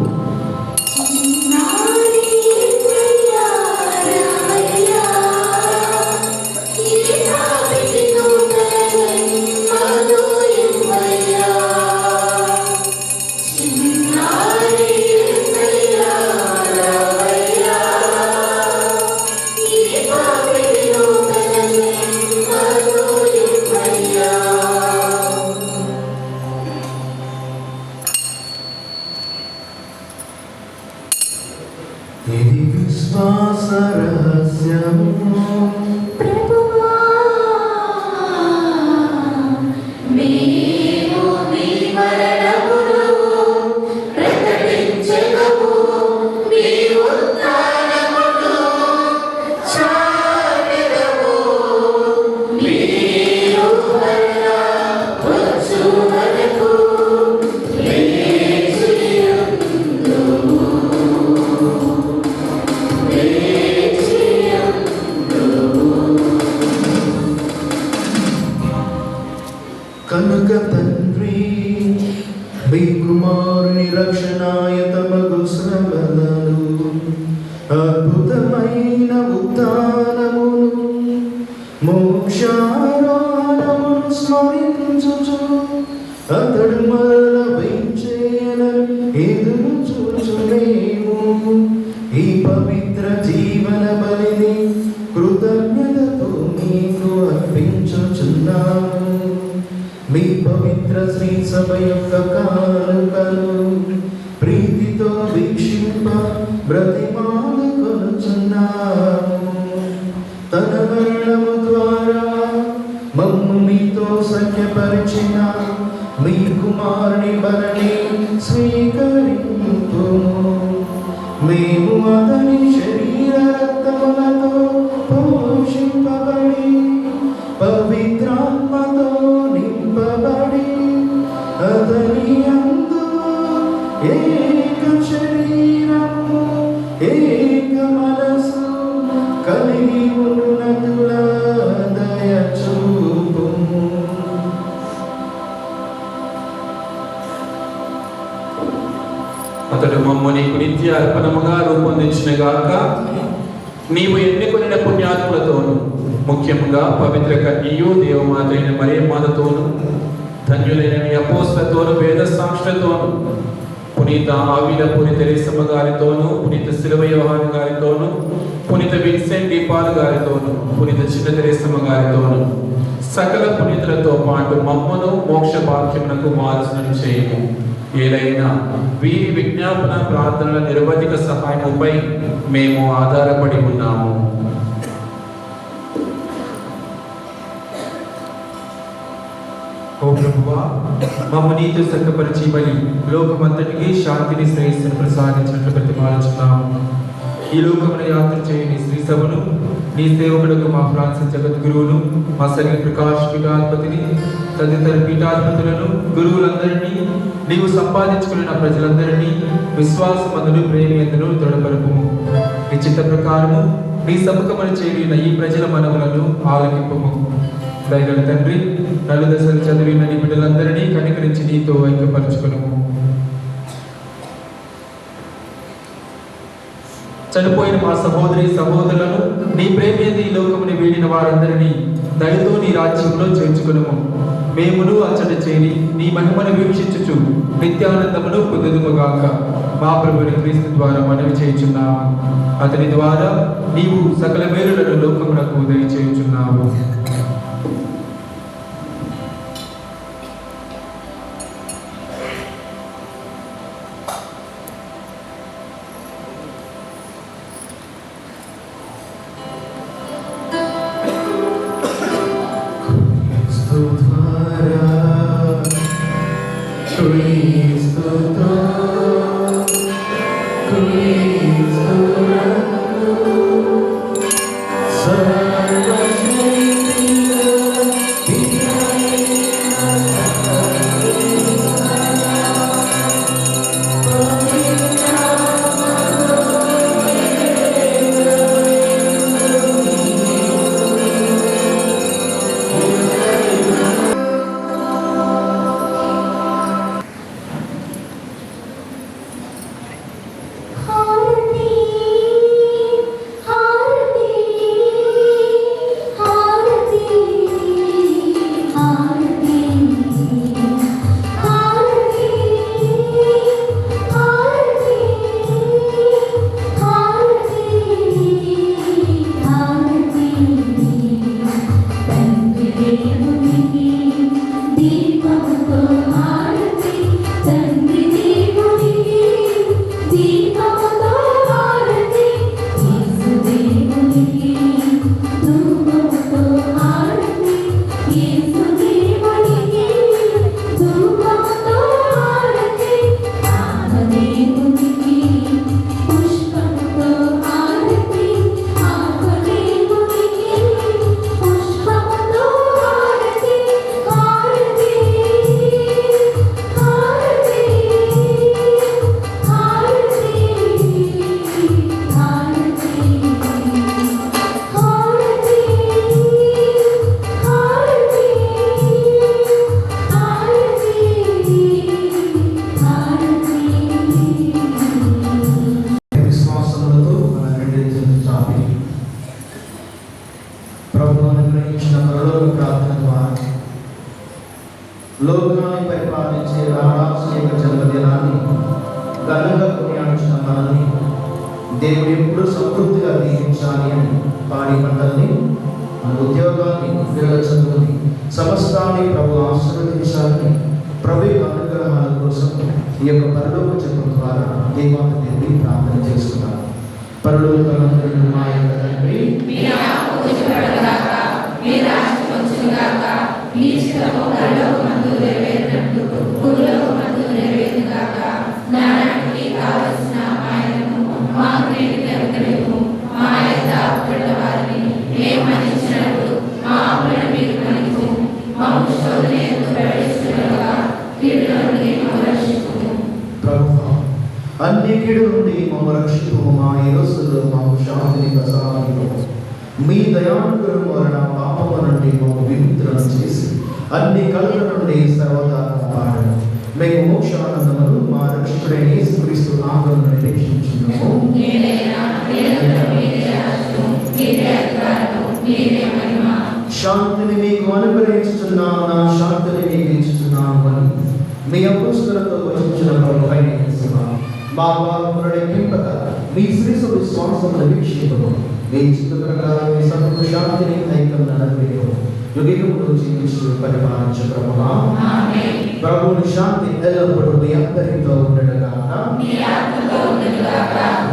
ఇది విశ్వాస రహస్యము. ప్రభువా, మేము మీ మరణమును ప్రకటించెదము, మీ ఉత్థానమును చాటెదము. మీరు మరలా వచ్చు వరకు కనుక తండ్రి మీ కుమారుని రక్షణాయతమగు శ్రమలను అద్భుతమైన ఉత్థానమును మోక్షారోహణమును స్మరించుచు అతడు మరల వేంచేయనని ఎదురు చూచునేము. ఈ పవిత్ర జీవన బలిని కృతజ్ఞతతో మీకు అర్పించుచున్నాము. మీ పవిత్ర శ్రీ సభ యొక్క కానుకను ప్రీతితో వీక్షింప బ్రతిమాలుకొనుచున్నాము. మరణము ద్వారా మమ్ము మీతో సఖ్యపరిచిన మీ కుమారుని బలిని స్వీకరింపుము. మేము అతని శరీర రక్తములతో పోషింపబడి పవిత్రాత్మతో నింపబడి అతని యందు ఏక శరీరము ఏక మనసు కలిగి ఉన్నతులా దయచూపుము. అతడు మమ్ము నీకు నిత్య అర్పణముగా రూపొందించిన గాక నీవు ఎన్నుకొనిన పుణ్యాత్ములతోను ముఖ్యముగా పవిత్ర కన్యయు దేవమాత అయిన మరియమ్మతోను ధన్యులైన నీ అపోస్తలతోను వేద సాక్షులతోను పునీత ఆవిల పునీత తెరేసమ్మ గారితోను పునీత శిలువ యోహాను గారితోను పునీత విన్సెంట్ దీపాల్ గారితోను పునీత చిన్న తెరేసమ్మ గారితోను సకల పునీతులతో పాటు మమ్మను మోక్ష భాగ్యమునకు మార్చడం చేయము. ఏలైనా వీరి విజ్ఞాపన ప్రార్థనల నిరవధిక సహాయముపై మేము ఆధారపడి ఉన్నాము. ఓ ప్రభువా, మమ్ము నీతో సక్కపరిచి బలి లోకమంతటికి శాంతిని శ్రేయస్సును ప్రసాదించినట్లు ప్రతిపాదించున్నాము. ఈ లోకమున యాత్ర చేయని శ్రీ సభను నీ సేవకులకు మా ఫ్రాన్సిస్ జగద్గురువును మా సరి ప్రకాష్ పీఠాధిపతిని తదితర పీఠాధిపతులను గురువులందరినీ నీవు సంపాదించుకున్న ప్రజలందరినీ విశ్వాసమందును ప్రేమియందును దృఢపరుపుము. నీ చిత్త ప్రకారము నీ సముఖమని చేరిన ఈ ప్రజల మనవులను ఆలకింపుము. దయగల తండ్రి, నలుదశలు చదివిన నీ బిడ్డలందరినీ కనికరించి నీతో ఐక్యపరచుకును. చనిపోయిన మా సహోదరి సహోదరులను నీ ప్రేమేది ఈ లోకముని వీడిన వారందరినీ దయతో నీ రాజ్యంలో చేర్చుకునుము. మేమును అచ్చట చేరి నీ మహిమను వీక్షించుచు నిత్యానందమును పొందుదుముగాక. మా ప్రభుని క్రీస్తు ద్వారా మనవి చేయుచున్నాము. అతని ద్వారా నీవు సకల మేలులను లోకమునకు దయచేయుచున్నావు. లోకాన్ని పరిపాలించే రారాజు యొక్క జన్మదినాన్ని ఘనంగా కొనియాడుచున్న మనల్ని దేవుడు ఎప్పుడు సమృద్ధిగా దీవించాలి అని పాడి పంటల్ని మన ఉద్యోగాన్ని పిల్లల చదువుని సమస్తాన్ని ప్రభు ఆశీర్వదించాలని ప్రభు యొక్క అనుగ్రహాల కోసం ఈ యొక్క పరలోక చక్రం ద్వారా దేవాత దేవుని ప్రార్థన చేస్తున్నారు. పరలోక మా యొక్క తండ్రి ప్రభువా, అన్ని కీడు నుండి మమ్మ రక్షింపు. మా ఈ రోజుల్లో మాకు శాంతిని ప్రసాదించు. మీ దయానుగ్రహం వలన పాపము నుండి మాకు విముక్తులను చేసి అన్ని కలుల నుండి సర్వదా కాపాడను. మేము మోక్షానందములు మా రక్షకుడైన యేసుక్రీస్తు నామమున నిరీక్షించున్నాము. శాంతిని మీకు అనుగ్రహించుచున్నాను, నా శాంతిని మీకు ఇచ్చుచున్నాను అని మీ అపోస్తలులతో వచించిన ప్రభువైన యేసువా, మా పాపములను క్షమింపక మీ శ్రీసు విశ్వాసమును వీక్షింపము. మీ చిత్త ప్రకారం మీ సర్వ శాంతిని ఐక్యమును అనుగ్రహించు. యుగయుగములు జీవించు పరిపాలించు ప్రభువా. ప్రభువుని శాంతి ఎల్లప్పుడూ మీ అందరితో ఉండగాక.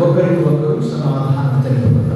ఒకరికి ఒకరు సమాధానం తెలుపుకుంటాము.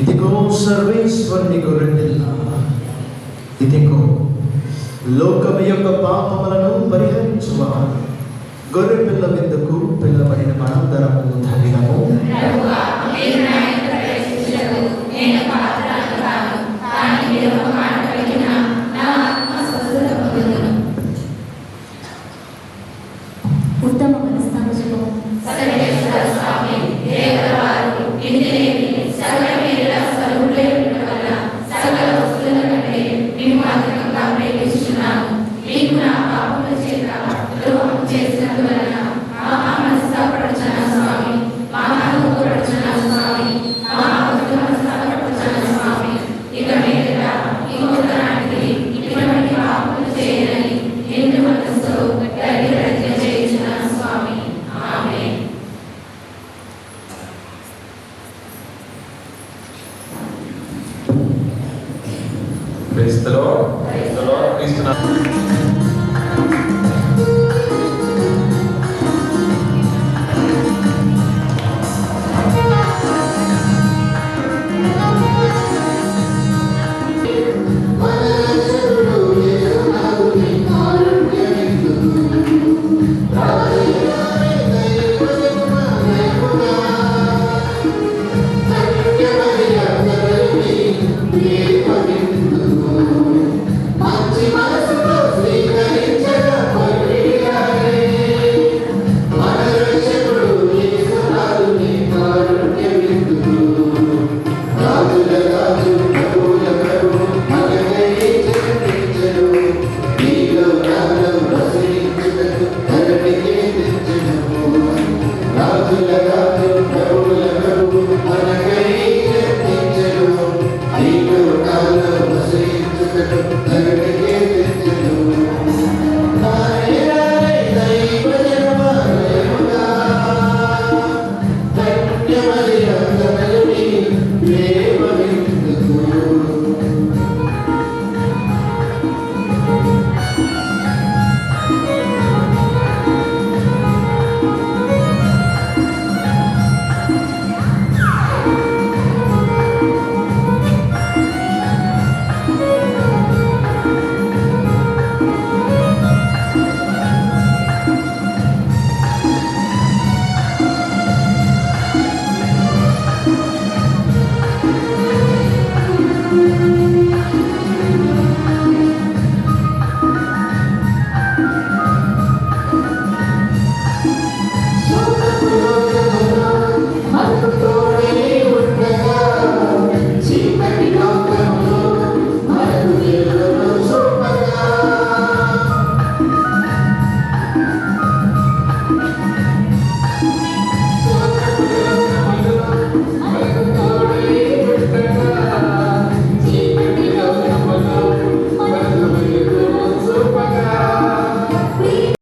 ఇదిగో సర్వేశ్వరుని గొర్రెపిల్ల, ఇదిగో లోకము యొక్క పాపములను పరిహరించువాడు. గొర్రెపిల్ల విందుకు పిల్లబడిన మనందరము ధన్యులము. ఉత్తమ మనస్తాంశము